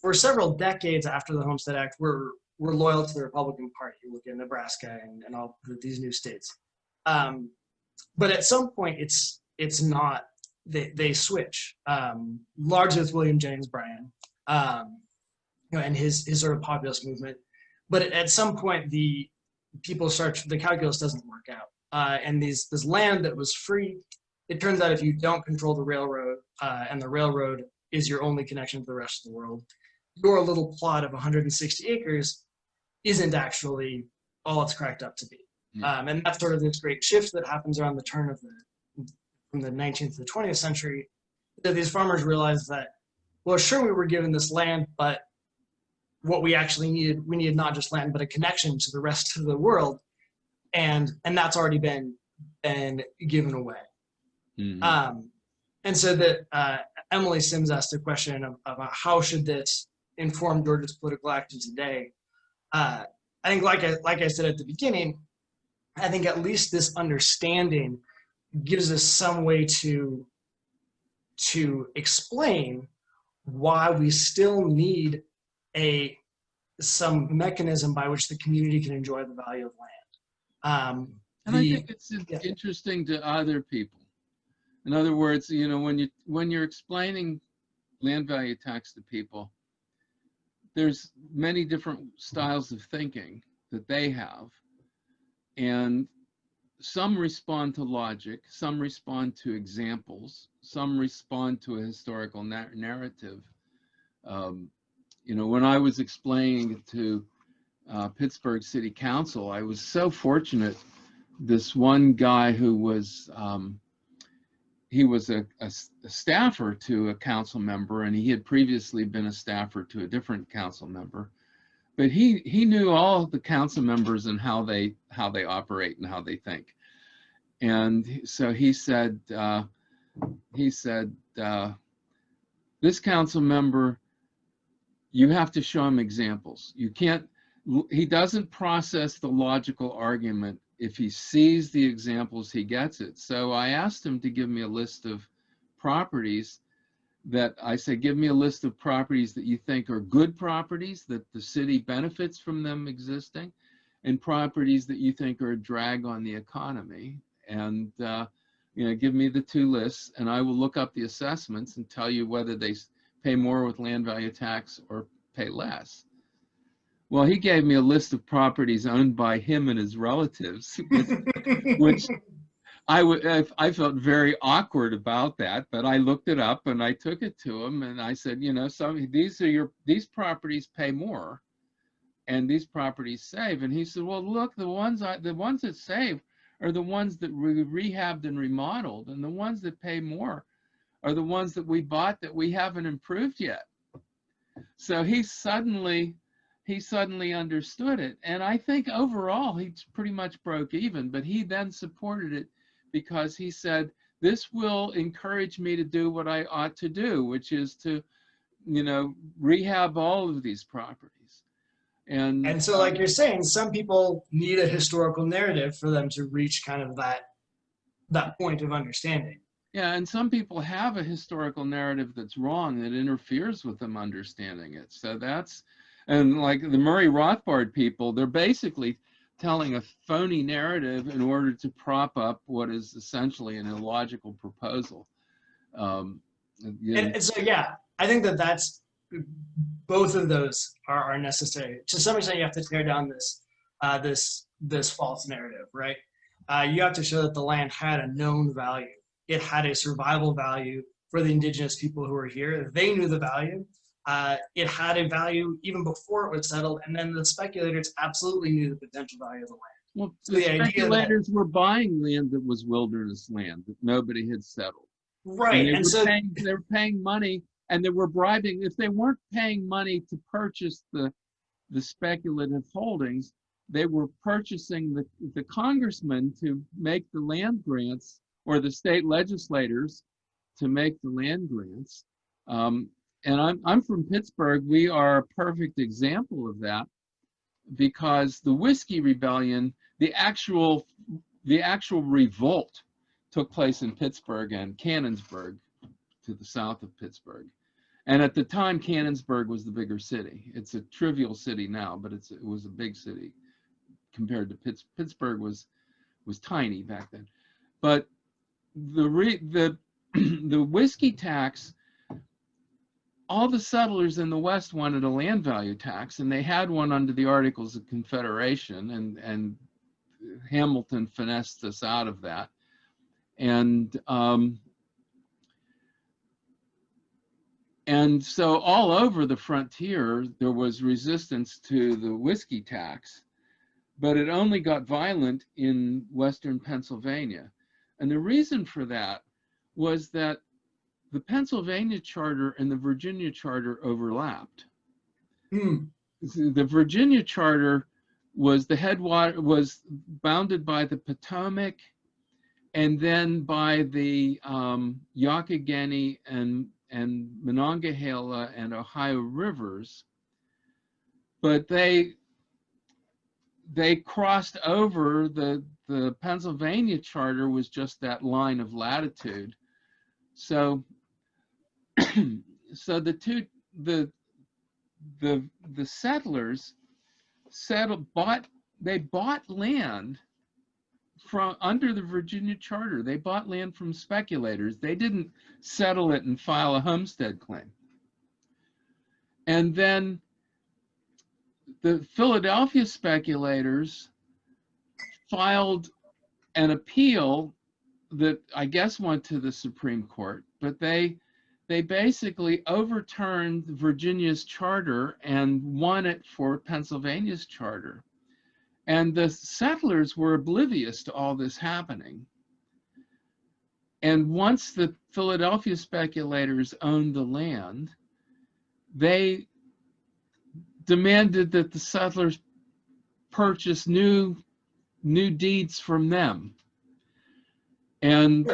for several decades after the Homestead Act were loyal to the Republican Party. You look at Nebraska and all these new states. But at some point, it's not. They switch, largely with William Jennings Bryan, and his sort of populist movement. But at some point, the calculus doesn't work out. And this land that was free, it turns out if you don't control the railroad, and the railroad is your only connection to the rest of the world, your little plot of 160 acres isn't actually all it's cracked up to be. And that's sort of this great shift that happens around the turn of from the 19th to the 20th century, that these farmers realized that, well, sure, we were given this land, but what we actually needed, we needed not just land, but a connection to the rest of the world. And that's already been given away. Mm-hmm. And so that Emily Sims asked a question of how should this inform Georgia's political action today. I think, like I said at the beginning, I think at least this understanding gives us some way to explain why we still need some mechanism by which the community can enjoy the value of land. And I think it's interesting to other people. In other words, you know, when you're explaining land value tax to people, there's many different styles of thinking that they have, and some respond to logic, some respond to examples, some respond to a historical narrative. You know, when I was explaining it to Pittsburgh City Council, I was so fortunate. This one guy who was, he was a staffer to a council member, and he had previously been a staffer to a different council member. But he knew all the council members and how they operate and how they think. And so he said, this council member, you have to show him examples. You can't, he doesn't process the logical argument. If he sees the examples, he gets it. So I asked him to give me a list of properties that I said, give me a list of properties that you think are good properties, that the city benefits from them existing, and properties that you think are a drag on the economy. And, you know, give me the two lists, and I will look up the assessments and tell you whether they pay more with land value tax or pay less. Well, he gave me a list of properties owned by him and his relatives, which I felt very awkward about that, but I looked it up and I took it to him and I said, you know, these properties pay more and these properties save. And he said, well, look, the ones that save are the ones that we rehabbed and remodeled, and the ones that pay more are the ones that we bought that we haven't improved yet. So he suddenly understood it. And I think overall he pretty much broke even, but he then supported it because he said, this will encourage me to do what I ought to do, which is to, you know, rehab all of these properties. And so, like you're saying, some people need a historical narrative for them to reach kind of that point of understanding. Yeah, and some people have a historical narrative that's wrong, that interferes with them understanding it. So that's, and like the Murray Rothbard people, they're basically telling a phony narrative in order to prop up what is essentially an illogical proposal. And so, yeah, I think that's both of those are necessary. To some extent, you have to tear down this false narrative, right? You have to show that the land had a known value. It had a survival value for the indigenous people who were here. They knew the value. It had a value even before it was settled, and then the speculators absolutely knew the potential value of the land. Well, so the speculators were buying land that was wilderness land that nobody had settled. Right, and they were paying money, and they were bribing. If they weren't paying money to purchase the speculative holdings, they were purchasing the congressmen to make the land grants, or the state legislators to make the land grants. And I'm from Pittsburgh. We are a perfect example of that, because the Whiskey Rebellion, the actual revolt took place in Pittsburgh and Canonsburg, to the south of Pittsburgh. And at the time, Canonsburg was the bigger city. It's a trivial city now, but it was a big city compared to Pittsburgh was tiny back then. But the whiskey tax, all the settlers in the West wanted a land value tax, and they had one under the Articles of Confederation, and Hamilton finessed us out of that. And so all over the frontier, there was resistance to the whiskey tax, but it only got violent in Western Pennsylvania. And the reason for that was that the Pennsylvania charter and the Virginia charter overlapped. The Virginia charter was was bounded by the Potomac and then by the Youghiogheny and Monongahela and Ohio rivers, but they crossed over. The Pennsylvania charter was just that line of latitude. So so the settlers bought land from under the Virginia charter. They bought land from speculators. They didn't settle it and file a homestead claim. And then the Philadelphia speculators filed an appeal that I guess went to the Supreme Court, but they basically overturned Virginia's charter and won it for Pennsylvania's charter. And the settlers were oblivious to all this happening. And once the Philadelphia speculators owned the land, they demanded that the settlers purchase new deeds from them. And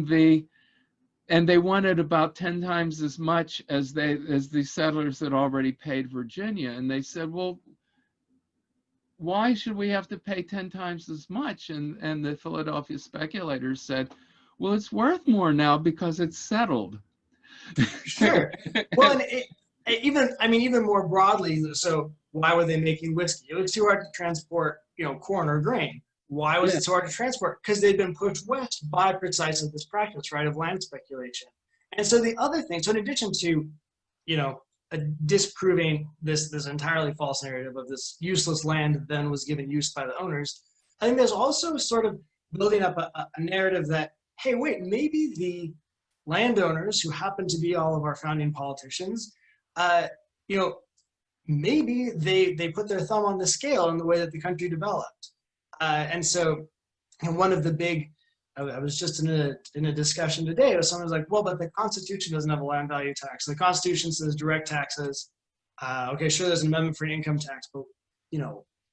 they wanted about 10 times as much as the settlers had already paid Virginia. And they said, well, why should we have to pay 10 times as much? And the Philadelphia speculators said, well, it's worth more now because it's settled. Sure. Well, and even more broadly, so why were they making whiskey? It was too hard to transport, corn or grain. Why was it so hard to transport? Because they'd been pushed west by precisely this practice, right, of land speculation. And so the other thing, so in addition to, disproving this entirely false narrative of this useless land that then was given use by the owners, I think there's also sort of building up a narrative that, hey, wait, maybe the landowners who happen to be all of our founding politicians, maybe they put their thumb on the scale in the way that the country developed. And so, one of the big, I was just in a discussion today where someone was like, well, but the Constitution doesn't have a land value tax. The Constitution says direct taxes. Okay, sure, there's an amendment for income tax, but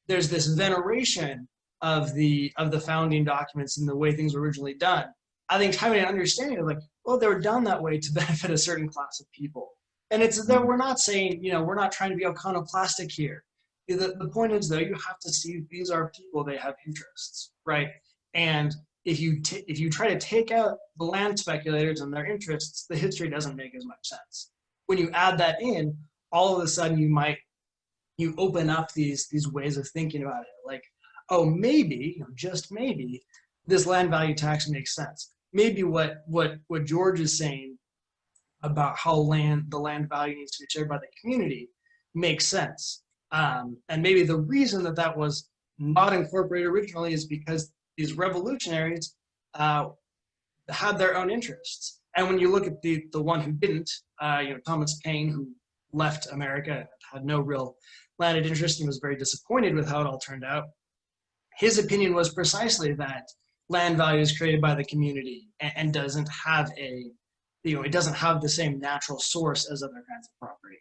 there's this veneration of the founding documents and the way things were originally done. I think having an understanding of well, they were done that way to benefit a certain class of people. And it's that we're not saying, we're not trying to be iconoclastic here. The point is, though, you have to see these are people, they have interests, right? And if you try to take out the land speculators and their interests, the history doesn't make as much sense. When you add that in, all of a sudden you open up these ways of thinking about it. Like, oh, maybe, just maybe, this land value tax makes sense. Maybe what George is saying about how the land value needs to be shared by the community makes sense. And maybe the reason that was not incorporated originally is because these revolutionaries had their own interests. And when you look at the one who didn't, Thomas Paine, who left America, had no real landed interest and was very disappointed with how it all turned out, his opinion was precisely that land value is created by the community and doesn't have it doesn't have the same natural source as other kinds of property.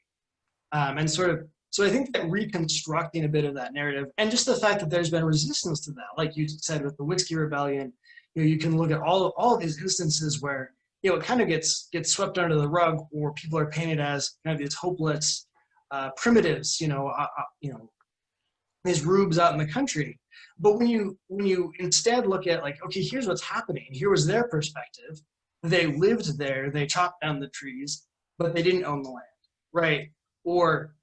So I think that reconstructing a bit of that narrative, and just the fact that there's been resistance to that, like you said with the Whiskey Rebellion, you can look at all of these instances where it kind of gets swept under the rug, or people are painted as kind of these hopeless primitives, these rubes out in the country. But when you instead look at okay, here's what's happening. Here was their perspective. They lived there. They chopped down the trees, but they didn't own the land, right? Or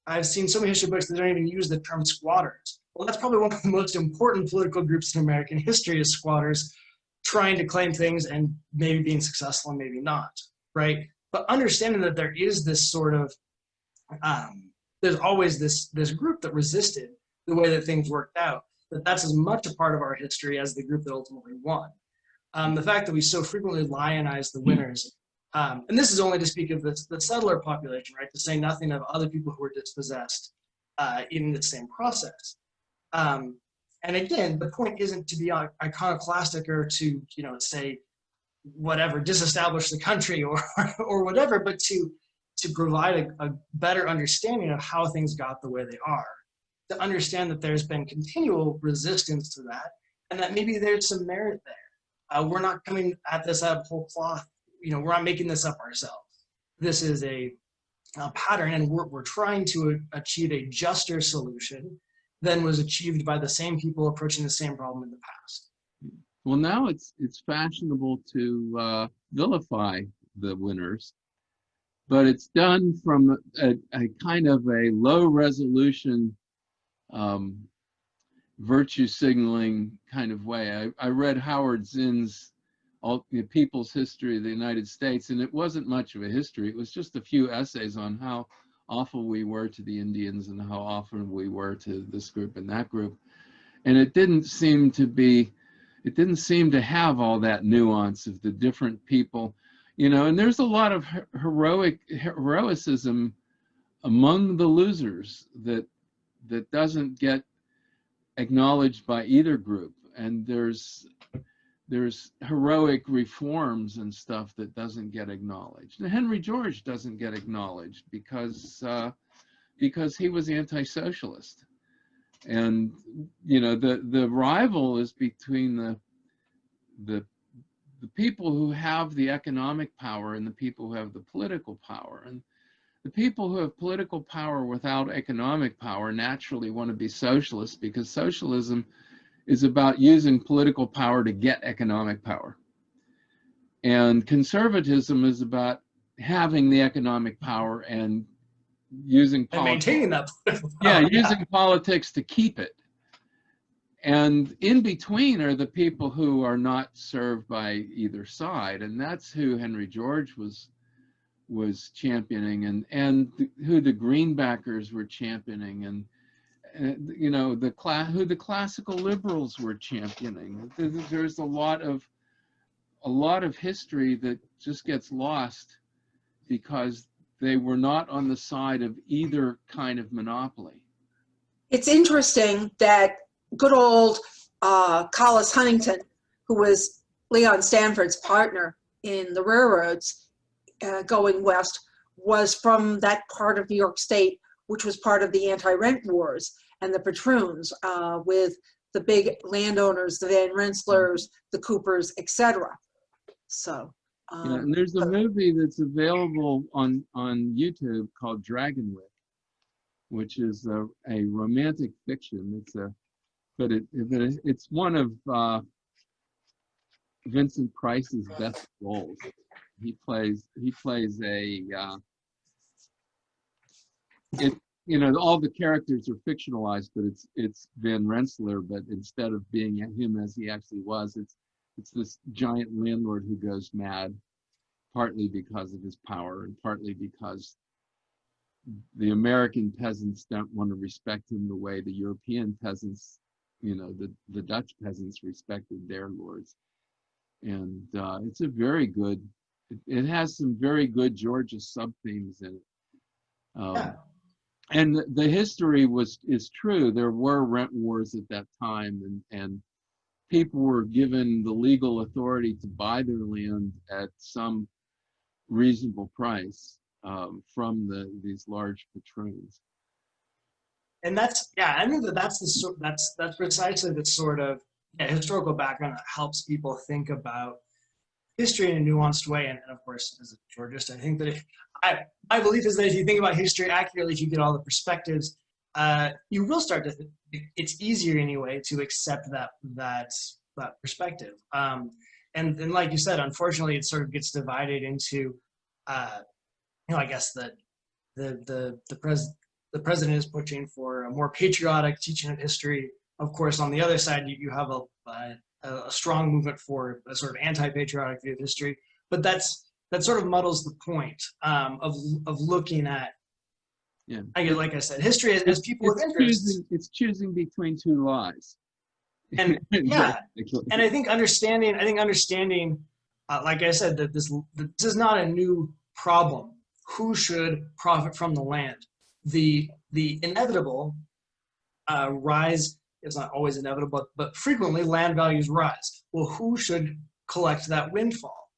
I've seen so many history books that don't even use the term squatters. Well, that's probably one of the most important political groups in American history, is squatters trying to claim things and maybe being successful and maybe not, right? But understanding that there is this sort of, there's always this group that resisted the way that things worked out, that's as much a part of our history as the group that ultimately won. The fact that we so frequently lionize the winners, and this is only to speak of the settler population, right? To say nothing of other people who were dispossessed in the same process. And again, the point isn't to be iconoclastic or to say whatever, disestablish the country or whatever, but to provide a better understanding of how things got the way they are. To understand that there's been continual resistance to that, and that maybe there's some merit there. We're not coming at this out of whole cloth. We're not making this up ourselves. This is a pattern, and we're trying to achieve a juster solution than was achieved by the same people approaching the same problem in the past. Well, now it's fashionable to vilify the winners, but it's done from a kind of a low resolution virtue signaling kind of way. I read Howard Zinn's People's History of the United States, and it wasn't much of a history. It was just a few essays on how awful we were to the Indians and how awful we were to this group and that group. And it didn't seem to have all that nuance of the different people, and there's a lot of heroicism among the losers that doesn't get acknowledged by either group. And there's heroic reforms and stuff that doesn't get acknowledged. And Henry George doesn't get acknowledged because he was anti-socialist. And the rival is between the people who have the economic power and the people who have the political power. And the people who have political power without economic power naturally want to be socialists, because socialism is about using political power to get economic power. And conservatism is about having the economic power and using and maintaining that political power. Yeah, using politics to keep it. And in between are the people who are not served by either side, and that's who Henry George was championing, and who the Greenbackers were championing, and who the classical liberals were championing. There's a lot of history that just gets lost because they were not on the side of either kind of monopoly. It's interesting that good old Collis Huntington, who was Leon Stanford's partner in the railroads going west, was from that part of New York State, which was part of the anti-rent wars and the patroons with the big landowners, the Van Rensselaers, the Coopers, etc. So, and there's a movie that's available on YouTube called Dragonwick, which is a romantic fiction. It's one of Vincent Price's best roles. He plays all the characters are fictionalized, but it's Van Rensselaer, but instead of being him as he actually was, it's this giant landlord who goes mad, partly because of his power and partly because the American peasants don't want to respect him the way the European peasants, the Dutch peasants respected their lords. And it's a very good, it has some very good Georgia sub-themes in it. And the history is true. There were rent wars at that time, and people were given the legal authority to buy their land at some reasonable price from these large patroons. And I think that's precisely the sort of historical background that helps people think about history in a nuanced way. And of course, as a Georgist, I think that my belief is that if you think about history accurately, if you get all the perspectives, you will start to it's easier anyway to accept that perspective. And like you said, unfortunately, it sort of gets divided into, I guess the president is pushing for a more patriotic teaching of history. Of course, on the other side, you have a strong movement for a sort of anti-patriotic view of history. But that sort of muddles the point of looking at, like I said, history as people with interests. It's choosing between two lies. And and I think understanding, like I said, that this is not a new problem. Who should profit from the land? The inevitable rise is not always inevitable, but frequently land values rise. Well, who should collect that windfall?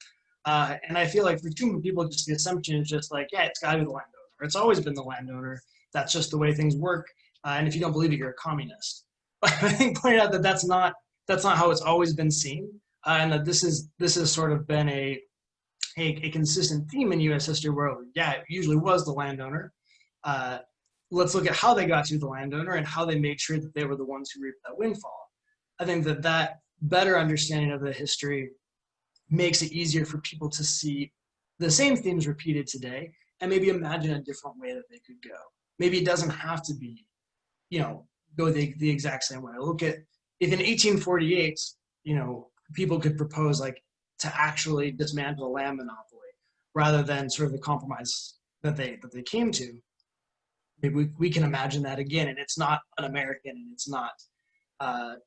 And I feel like for too many people, just the assumption is just like, it's got to be the landowner. It's always been the landowner. That's just the way things work. And if you don't believe it, you're a communist. But I think pointing out that that's not that's not how it's always been seen, and that this has sort of been a consistent theme in U.S. history where, yeah, it usually was the landowner. Let's look at how they got to the landowner and how they made sure that they were the ones who reaped that windfall. I think that better understanding of the history makes it easier for people to see the same themes repeated today and maybe imagine a different way that they could go. Maybe it doesn't have to be, go the exact same way. Look at, if in 1848, people could propose to actually dismantle a land monopoly rather than sort of the compromise that they came to. Maybe we can imagine that again, and it's not un-American, and it's not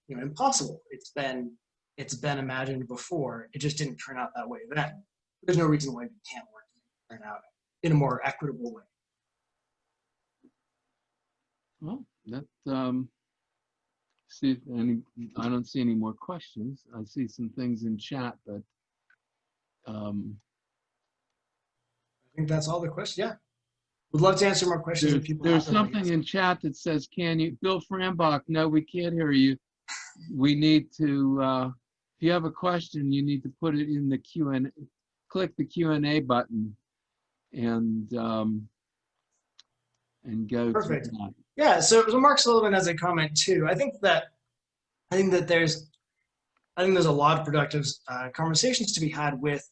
impossible. It's been imagined before. It just didn't turn out that way then. There's no reason why it can't work and turn out in a more equitable way. Well, that see if I don't see any more questions. I see some things in chat, but I think that's all the questions. Yeah. Would love to answer more questions if people there's have them, something in chat that says, can you, Bill Frambach, no, we can't hear you. We need to, if you have a question, you need to put it in the Q&A, click the Q&A button and go Perfect. to that. Yeah, so Mark Sullivan has a comment too. I think that there's a lot of productive conversations to be had with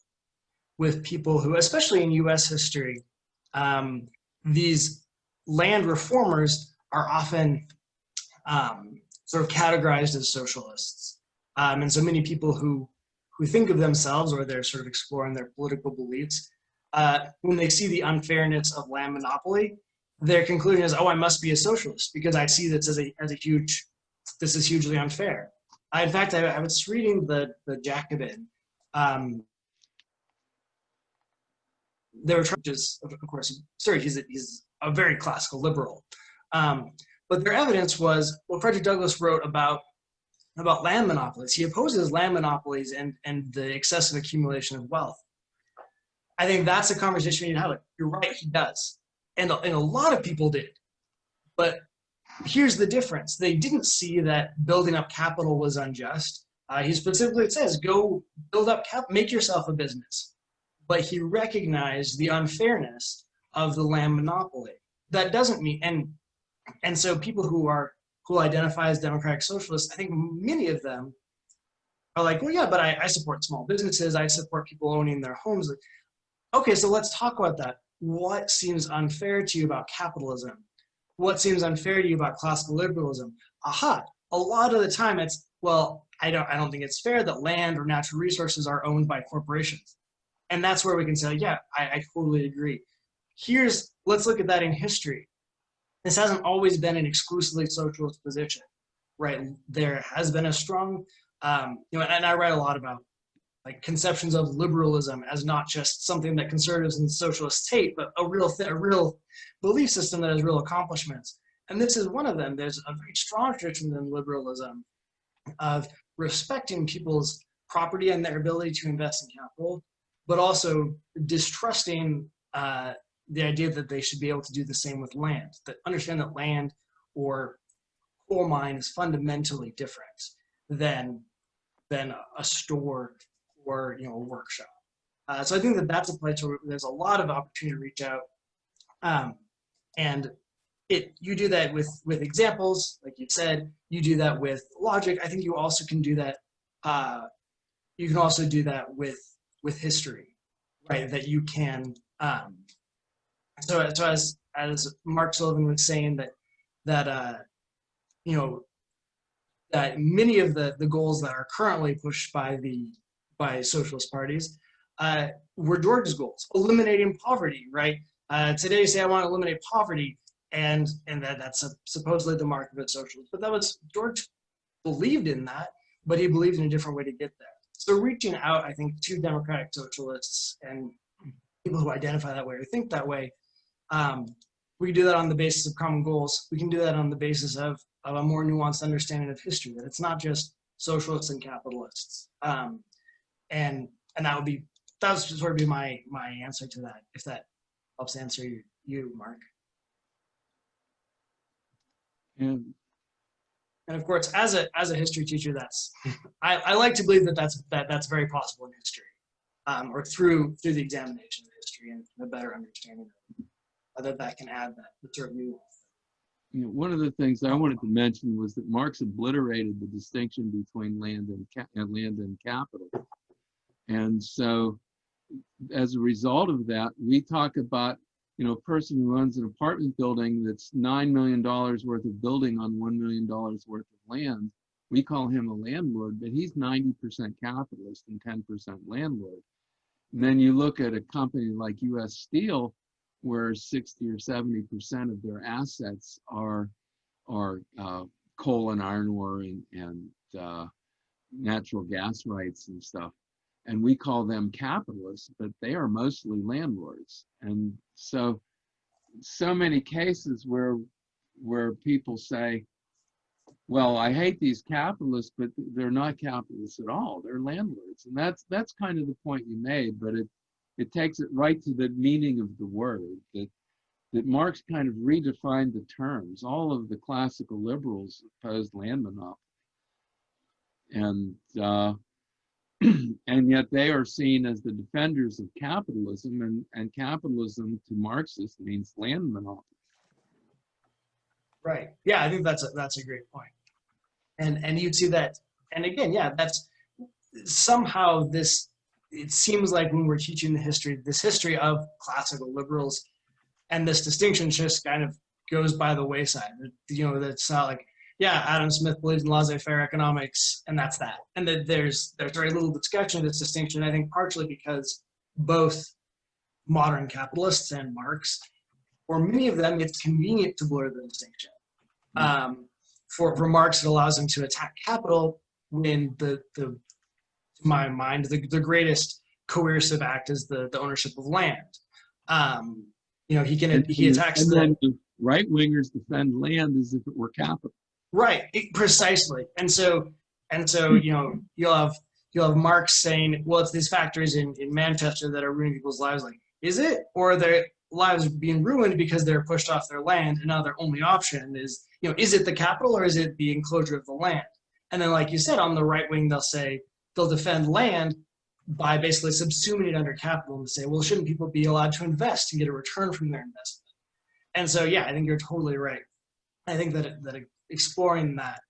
people who, especially in U.S. history, these land reformers are often sort of categorized as socialists, and so many people who think of themselves, or they're sort of exploring their political beliefs, when they see the unfairness of land monopoly, their conclusion is, oh, I must be a socialist because I see this as this is hugely unfair. In fact, I was reading the Jacobin. They were trying to, of course, sorry, he's a very classical liberal. But their evidence was what Frederick Douglass wrote about land monopolies. He opposes land monopolies and the excessive accumulation of wealth. I think that's a conversation we need to have. You're right, he does. And a lot of people did. But here's the difference. They didn't see that building up capital was unjust. He specifically says, go build up capital, make yourself a business. But he recognized the unfairness of the land monopoly. That doesn't mean, and so people who identify as democratic socialists, I think many of them are like, well, yeah, but I support small businesses. I support people owning their homes. Okay, so let's talk about that. What seems unfair to you about capitalism? What seems unfair to you about classical liberalism? Aha, a lot of the time it's, well, I don't think it's fair that land or natural resources are owned by corporations. And that's where we can say, yeah, I totally agree. Let's look at that in history. This hasn't always been an exclusively socialist position, right? There has been a strong, and I write a lot about conceptions of liberalism as not just something that conservatives and socialists hate, but a real belief system that has real accomplishments. And this is one of them. There's a very strong tradition in liberalism of respecting people's property and their ability to invest in capital, but also distrusting the idea that they should be able to do the same with land, that understand that land or coal mine is fundamentally different than a store or a workshop. So I think that that's a place where there's a lot of opportunity to reach out. And you do that with examples, like you said, you do that with logic. I think you also can do that. You can also do that with history, right? That you can. So as Mark Sullivan was saying that many of the goals that are currently pushed by socialist parties were George's goals, eliminating poverty, right? Today you say I want to eliminate poverty, and that's supposedly the mark of a socialist. But George believed in that, but he believed in a different way to get there. So reaching out, I think, to democratic socialists and people who identify that way or think that way, we can do that on the basis of common goals. We can do that on the basis of a more nuanced understanding of history, that it's not just socialists and capitalists. And that would sort of be my answer to that, if that helps answer you, Mark. And And of course, as a history teacher, that's I like to believe that that's very possible in history, or through the examination of history and a better understanding of that can add that sort of nuance. You know, one of the things I wanted to mention was that Marx obliterated the distinction between land and capital, and so as a result of that, we talk about, you know, a person who owns an apartment building that's $9 million worth of building on $1 million worth of land. We call him a landlord, but he's 90% capitalist and 10% landlord. And then you look at a company like U.S. Steel, where 60 or 70% of their assets are coal and iron ore and natural gas rights and stuff. And we call them capitalists, but they are mostly landlords. And so many cases where people say, well, I hate these capitalists, but they're not capitalists at all. They're landlords. And that's kind of the point you made, but it takes it right to the meaning of the word, that Marx kind of redefined the terms. All of the classical liberals opposed land monopoly. And and yet they are seen as the defenders of capitalism, and capitalism to Marxists means land monopoly. Right. Yeah, I think that's a great point. And you'd see that, and again, yeah, that's somehow this, it seems like when we're teaching this history of classical liberals, and this distinction just kind of goes by the wayside. You know, that's not like, yeah, Adam Smith believes in laissez-faire economics, and that's that. And that there's very little discussion of this distinction, I think partially because both modern capitalists and Marx, for many of them, it's convenient to blur the distinction. For Marx, it allows him to attack capital when to my mind, the greatest coercive act is the ownership of land. You know, he attacks and the right-wingers defend land as if it were capital. Right, precisely. And so you know, you'll have Marx saying, well, it's these factories in Manchester that are ruining people's lives. Like, is it? Or are their lives being ruined because they're pushed off their land, and now their only option is, you know, is it the capital or is it the enclosure of the land? And then, like you said, on the right wing, they'll defend land by basically subsuming it under capital and say, well, shouldn't people be allowed to invest and get a return from their investment? And so, yeah, I think you're totally right. I think that exploring that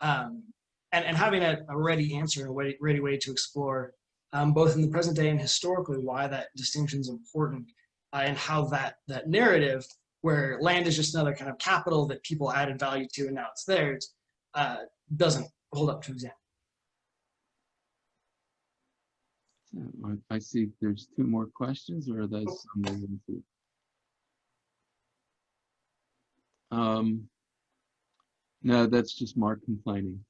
and having a ready answer, a ready way to explore both in the present day and historically why that distinction is important, and how that narrative where land is just another kind of capital that people added value to and now it's theirs, doesn't hold up to examine. I see there's 2 more questions, or are those some of them too? No, that's just Mark complaining.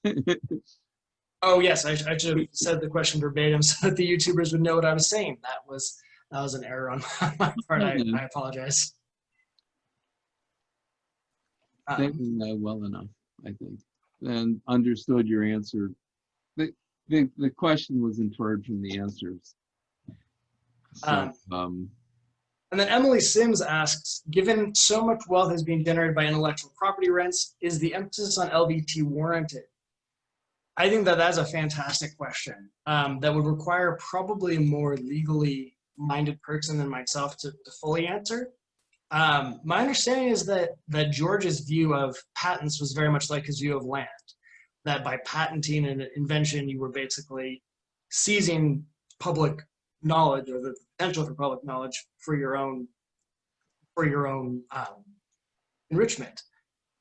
Oh yes, I should have said the question verbatim so that the YouTubers would know what I was saying. That was an error on my part. I apologize. They know well enough, I think, and understood your answer. The question was inferred from the answers. So, and then Emily Sims asks, given so much wealth is being generated by intellectual property rents, is the emphasis on LVT warranted? I think that that's a fantastic question that would require probably a more legally minded person than myself to fully answer. My understanding is that George's view of patents was very much like his view of land, that by patenting an invention, you were basically seizing public knowledge, or the potential for public knowledge, for your own enrichment.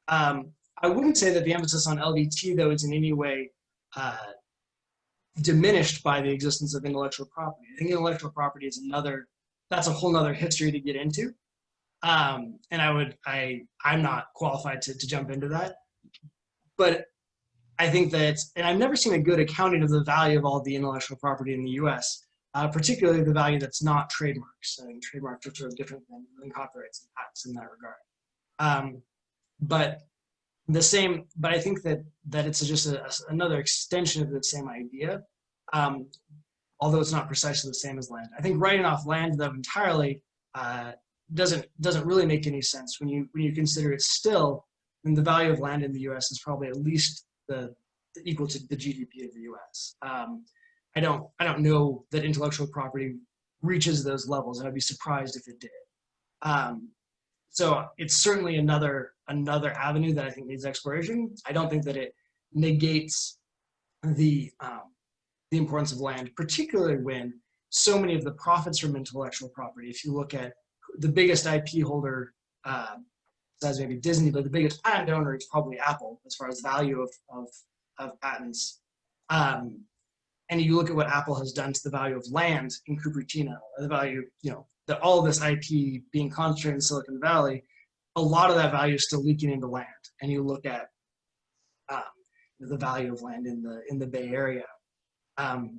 I wouldn't say that the emphasis on LVT, though, is in any way diminished by the existence of intellectual property. I think intellectual property is that's a whole nother history to get into. And I'm not qualified to jump into that. But I think that, and I've never seen a good accounting of the value of all the intellectual property in the US, particularly the value that's not trademarks. I think trademarks are sort of different than copyrights and patents in that regard. But I think that it's just another extension of the same idea, although it's not precisely the same as land. I think writing off land, though, entirely doesn't really make any sense when you consider it still, and the value of land in the U.S. is probably at least equal to the GDP of the U.S. I don't know that intellectual property reaches those levels, and I'd be surprised if it did. So it's certainly another avenue that I think needs exploration. I don't think that it negates the importance of land, particularly when so many of the profits from intellectual property, if you look at the biggest IP holder, besides maybe Disney, but the biggest patent owner is probably Apple as far as value of patents. And you look at what Apple has done to the value of land in Cupertino, the value, all of this IP being concentrated in Silicon Valley, a lot of that value is still leaking into land. And you look at the value of land in the Bay Area.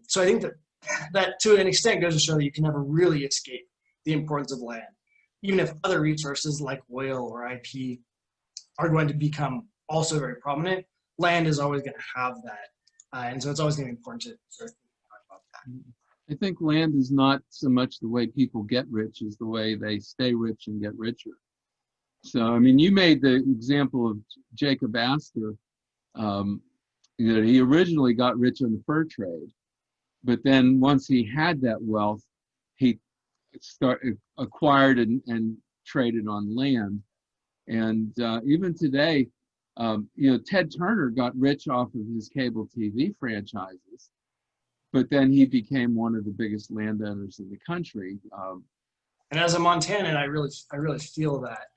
So I think that to an extent goes to show that you can never really escape the importance of land. Even if other resources like oil or IP are going to become also very prominent, land is always going to have that. And so it's always going to be important to sort of think about that. I think land is not so much the way people get rich as the way they stay rich and get richer. So, I mean, you made the example of Jacob Astor. He originally got rich on the fur trade, but then once he had that wealth, he acquired and traded on land. And even today, Ted Turner got rich off of his cable TV franchises, but then he became one of the biggest landowners in the country. And as a Montanan, I really feel that.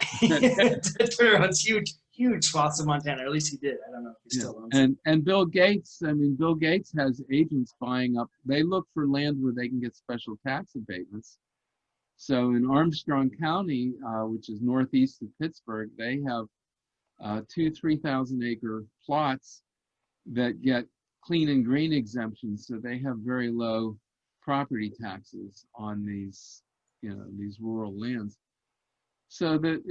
Ted Turner owns huge swaths of Montana, or at least he did. I don't know if he still owns it. And Bill Gates, Bill Gates has agents buying up. They look for land where they can get special tax abatements. So in Armstrong County, which is northeast of Pittsburgh, they have 2,000-3,000 acre plots that get clean and green exemptions. So they have very low property taxes on these, these rural lands. So that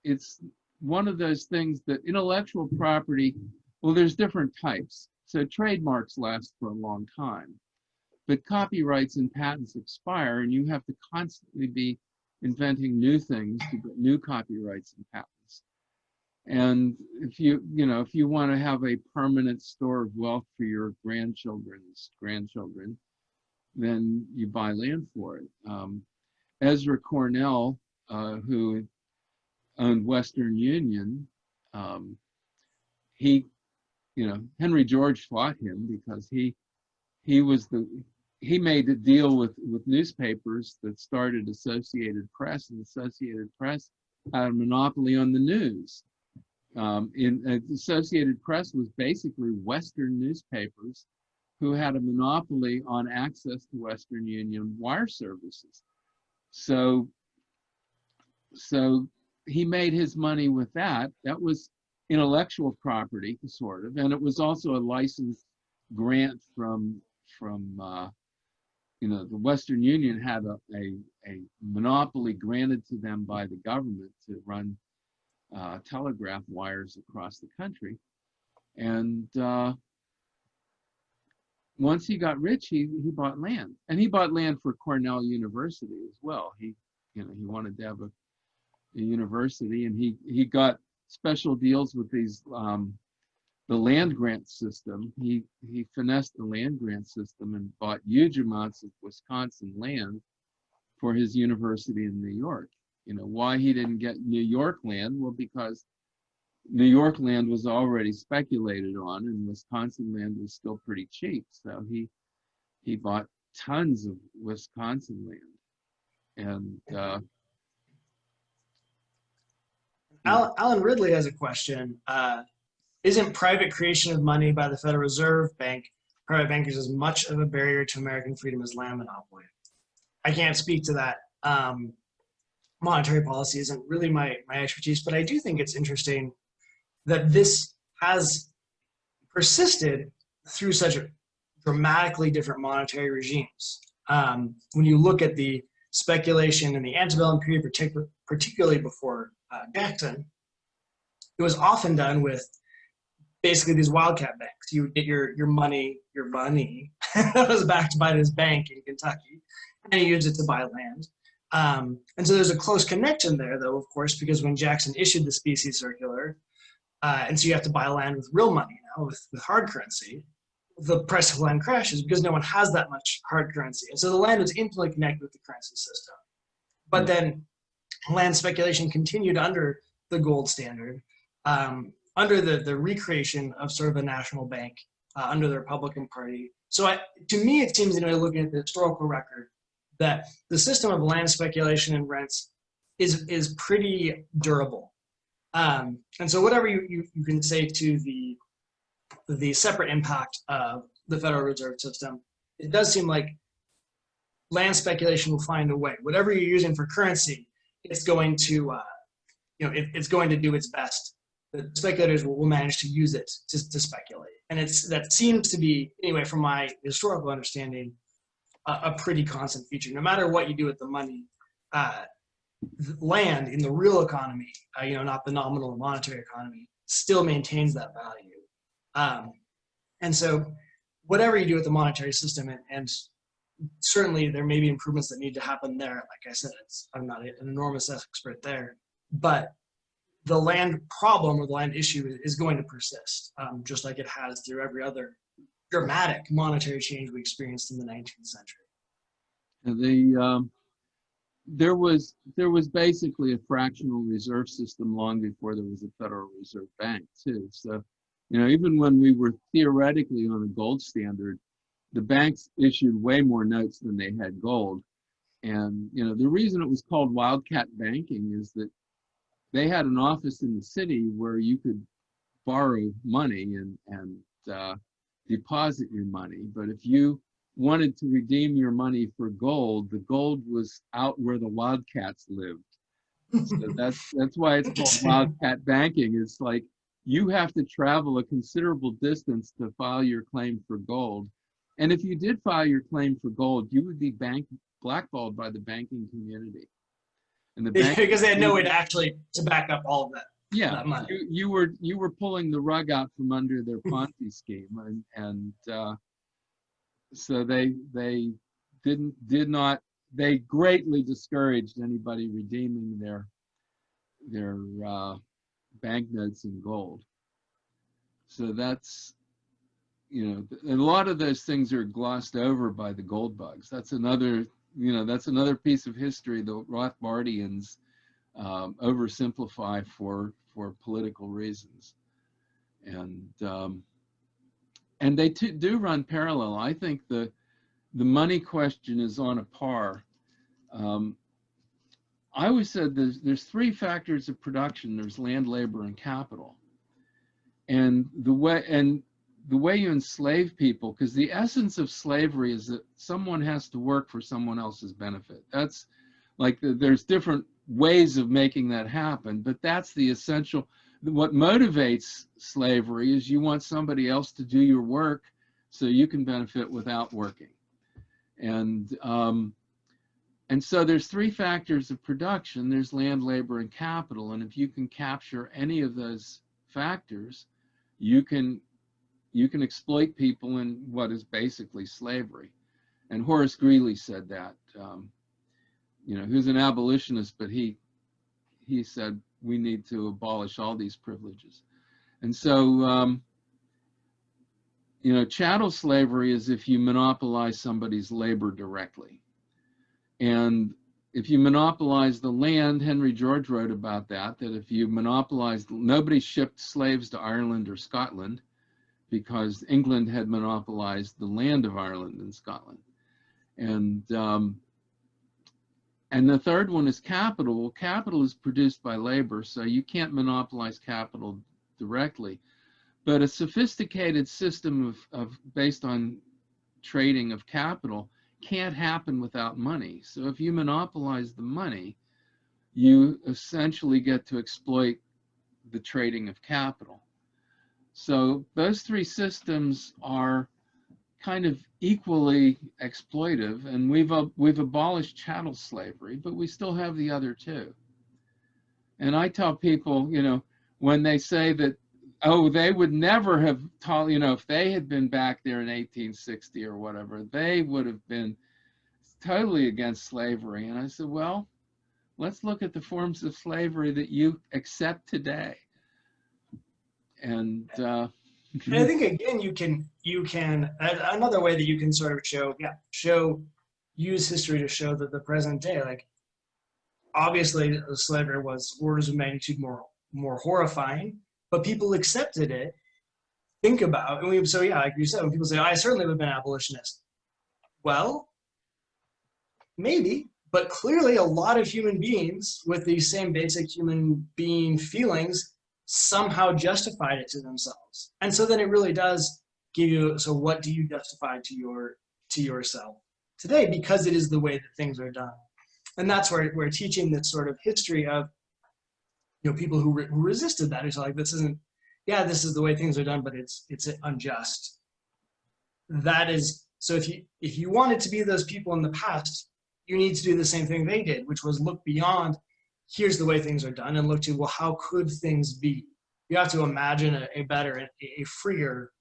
it's one of those things that intellectual property, well, there's different types. So trademarks last for a long time, but copyrights and patents expire, and you have to constantly be inventing new things to get new copyrights and patents. And if you want to have a permanent store of wealth for your grandchildren's grandchildren, then you buy land for it. Ezra Cornell, who owned Western Union, Henry George fought him because he made a deal with newspapers that started Associated Press, and Associated Press had a monopoly on the news. Associated Press was basically Western newspapers who had a monopoly on access to Western Union wire services. So he made his money with that. That was intellectual property, sort of, and it was also a licensed grant from the Western Union had a monopoly granted to them by the government to run telegraph wires across the country. And once he got rich, he bought land, and he bought land for Cornell University as well. He wanted to have a university, and he got special deals with these the land grant system. He finessed the land grant system and bought huge amounts of Wisconsin land for his university in New York. Why he didn't get New York land? Well, because New York land was already speculated on, and Wisconsin land was still pretty cheap. So he bought tons of Wisconsin land. And Alan Ridley has a question. Isn't private creation of money by the Federal Reserve Bank, private bankers, as much of a barrier to American freedom as land monopoly? I can't speak to that. Monetary policy isn't really my expertise, but I do think it's interesting that this has persisted through such dramatically different monetary regimes. When you look at the speculation in the antebellum period, particularly before Jackson, it was often done with basically these wildcat banks. You would get your money that was backed by this bank in Kentucky, and you use it to buy land. And so there's a close connection there, though, of course, because when Jackson issued the specie circular, and so you have to buy land with real money now with hard currency, the price of land crashes because no one has that much hard currency. And so the land was intimately connected with the currency system. But then land speculation continued under the gold standard, under the recreation of sort of a national bank under the Republican Party. So to me, it seems, looking at the historical record, that the system of land speculation and rents is pretty durable. And so whatever you can say to the separate impact of the Federal Reserve System, it does seem like land speculation will find a way. Whatever you're using for currency, it's going to, it's going to do its best. The speculators will manage to use it to speculate. And that seems to be, anyway, from my historical understanding, a pretty constant feature. No matter what you do with the money, land in the real economy, not the nominal or monetary economy, still maintains that value. And so whatever you do with the monetary system, and certainly there may be improvements that need to happen there. Like I said, I'm not an enormous expert there, but the land problem or the land issue is going to persist, just like it has through every other dramatic monetary change we experienced in the 19th century. There was basically a fractional reserve system long before there was a Federal Reserve Bank too. So, even when we were theoretically on a gold standard, the banks issued way more notes than they had gold. And, the reason it was called wildcat banking is that they had an office in the city where you could borrow money and deposit your money. But if you wanted to redeem your money for gold, the gold was out where the wildcats lived. So that's why it's called wildcat banking. It's like you have to travel a considerable distance to file your claim for gold. And if you did file your claim for gold, you would be blackballed by the banking community. And because they had no way to back up all of that. Yeah, that money. You were pulling the rug out from under their Ponzi scheme, and so they greatly discouraged anybody redeeming their banknotes in gold. So that's, a lot of those things are glossed over by the gold bugs. That's another piece of history the Rothbardians oversimplify for political reasons. And they do run parallel. I think the money question is on a par. I always said there's three factors of production. There's land, labor, and capital. And the way you enslave people, because the essence of slavery is that someone has to work for someone else's benefit. That's like there's different ways of making that happen, but that's the essential. What motivates slavery is you want somebody else to do your work so you can benefit without working. And so there's three factors of production. There's land, labor, and capital. And if you can capture any of those factors, you can exploit people in what is basically slavery. And Horace Greeley said that. He was an abolitionist, but he said we need to abolish all these privileges. And so, chattel slavery is if you monopolize somebody's labor directly. And if you monopolize the land, Henry George wrote about that if you monopolized, nobody shipped slaves to Ireland or Scotland because England had monopolized the land of Ireland and Scotland. And the third one is capital. Well, capital is produced by labor, so you can't monopolize capital directly. But a sophisticated system of based on trading of capital can't happen without money. So if you monopolize the money, you essentially get to exploit the trading of capital. So those three systems are kind of equally exploitive, and we've abolished chattel slavery, but we still have the other two. And I tell people, when they say that, oh, they would never have taught, if they had been back there in 1860 or whatever, they would have been totally against slavery. And I said, well, let's look at the forms of slavery that you accept today. And And I think again, you can another way that you can sort of use history to show that the present day, like obviously slavery was orders of magnitude more horrifying, but people accepted it. Think about, like you said, when people say, I certainly would have been abolitionist. Well, maybe, but clearly a lot of human beings with these same basic human being feelings somehow justified it to themselves. And so then it really does give you, so what do you justify to yourself today? Because it is the way that things are done. And that's where we're teaching this sort of history of, people who resisted that. It's like, this is the way things are done, but it's unjust. That is, so if you wanted to be those people in the past, you need to do the same thing they did, which was look beyond, here's the way things are done, and look to, well, how could things be? You have to imagine a better, a freer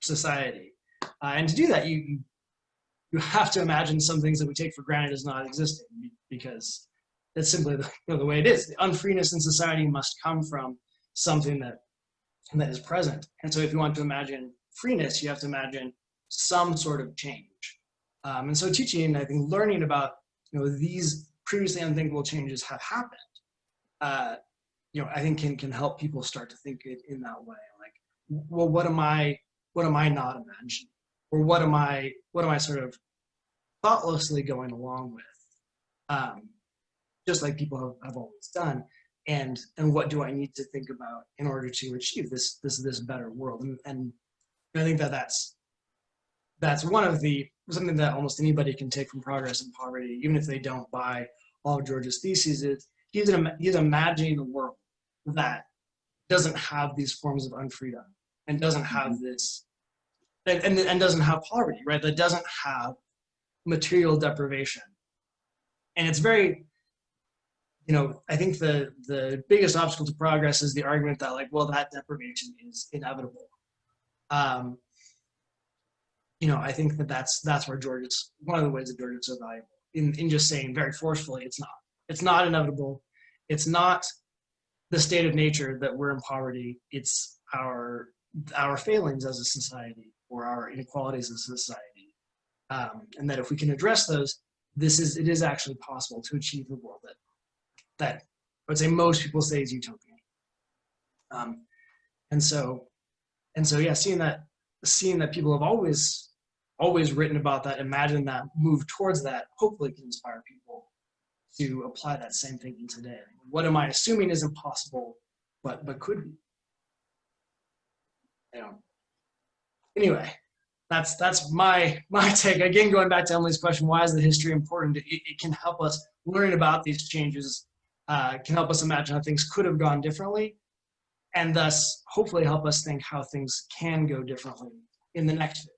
society. And to do that, you have to imagine some things that we take for granted as not existing, because that's simply the way it is. The unfreeness in society must come from something that is present. And so if you want to imagine freeness, you have to imagine some sort of change. And so teaching, I think, learning about, these previously unthinkable changes have happened, I think can help people start to think it in that way. Like, well, what am I not imagining? Or what am I sort of thoughtlessly going along with? Just like people have always done. And what do I need to think about in order to achieve this better world? And I think that's one of something that almost anybody can take from Progress and Poverty, even if they don't buy all of George's theses. Is he's imagining a world that doesn't have these forms of unfreedom and doesn't have this, and doesn't have poverty, right? That doesn't have material deprivation. And it's very, I think the biggest obstacle to progress is the argument that, like, well, that deprivation is inevitable. I think that's where George is, one of the ways that George is so valuable, in just saying very forcefully, it's not inevitable. It's not the state of nature that we're in poverty. It's our failings as a society, or our inequalities as a society. And that if we can address those, it is actually possible to achieve the world that I would say most people say is utopian. And so yeah, seeing that people have always written about that, imagine that, move towards that, hopefully can inspire people to apply that same thinking today. What am I assuming is impossible, but could be? Anyway, that's my take. Again, going back to Emily's question, why is the history important? It can help us learn about these changes, can help us imagine how things could have gone differently, and thus hopefully help us think how things can go differently in the next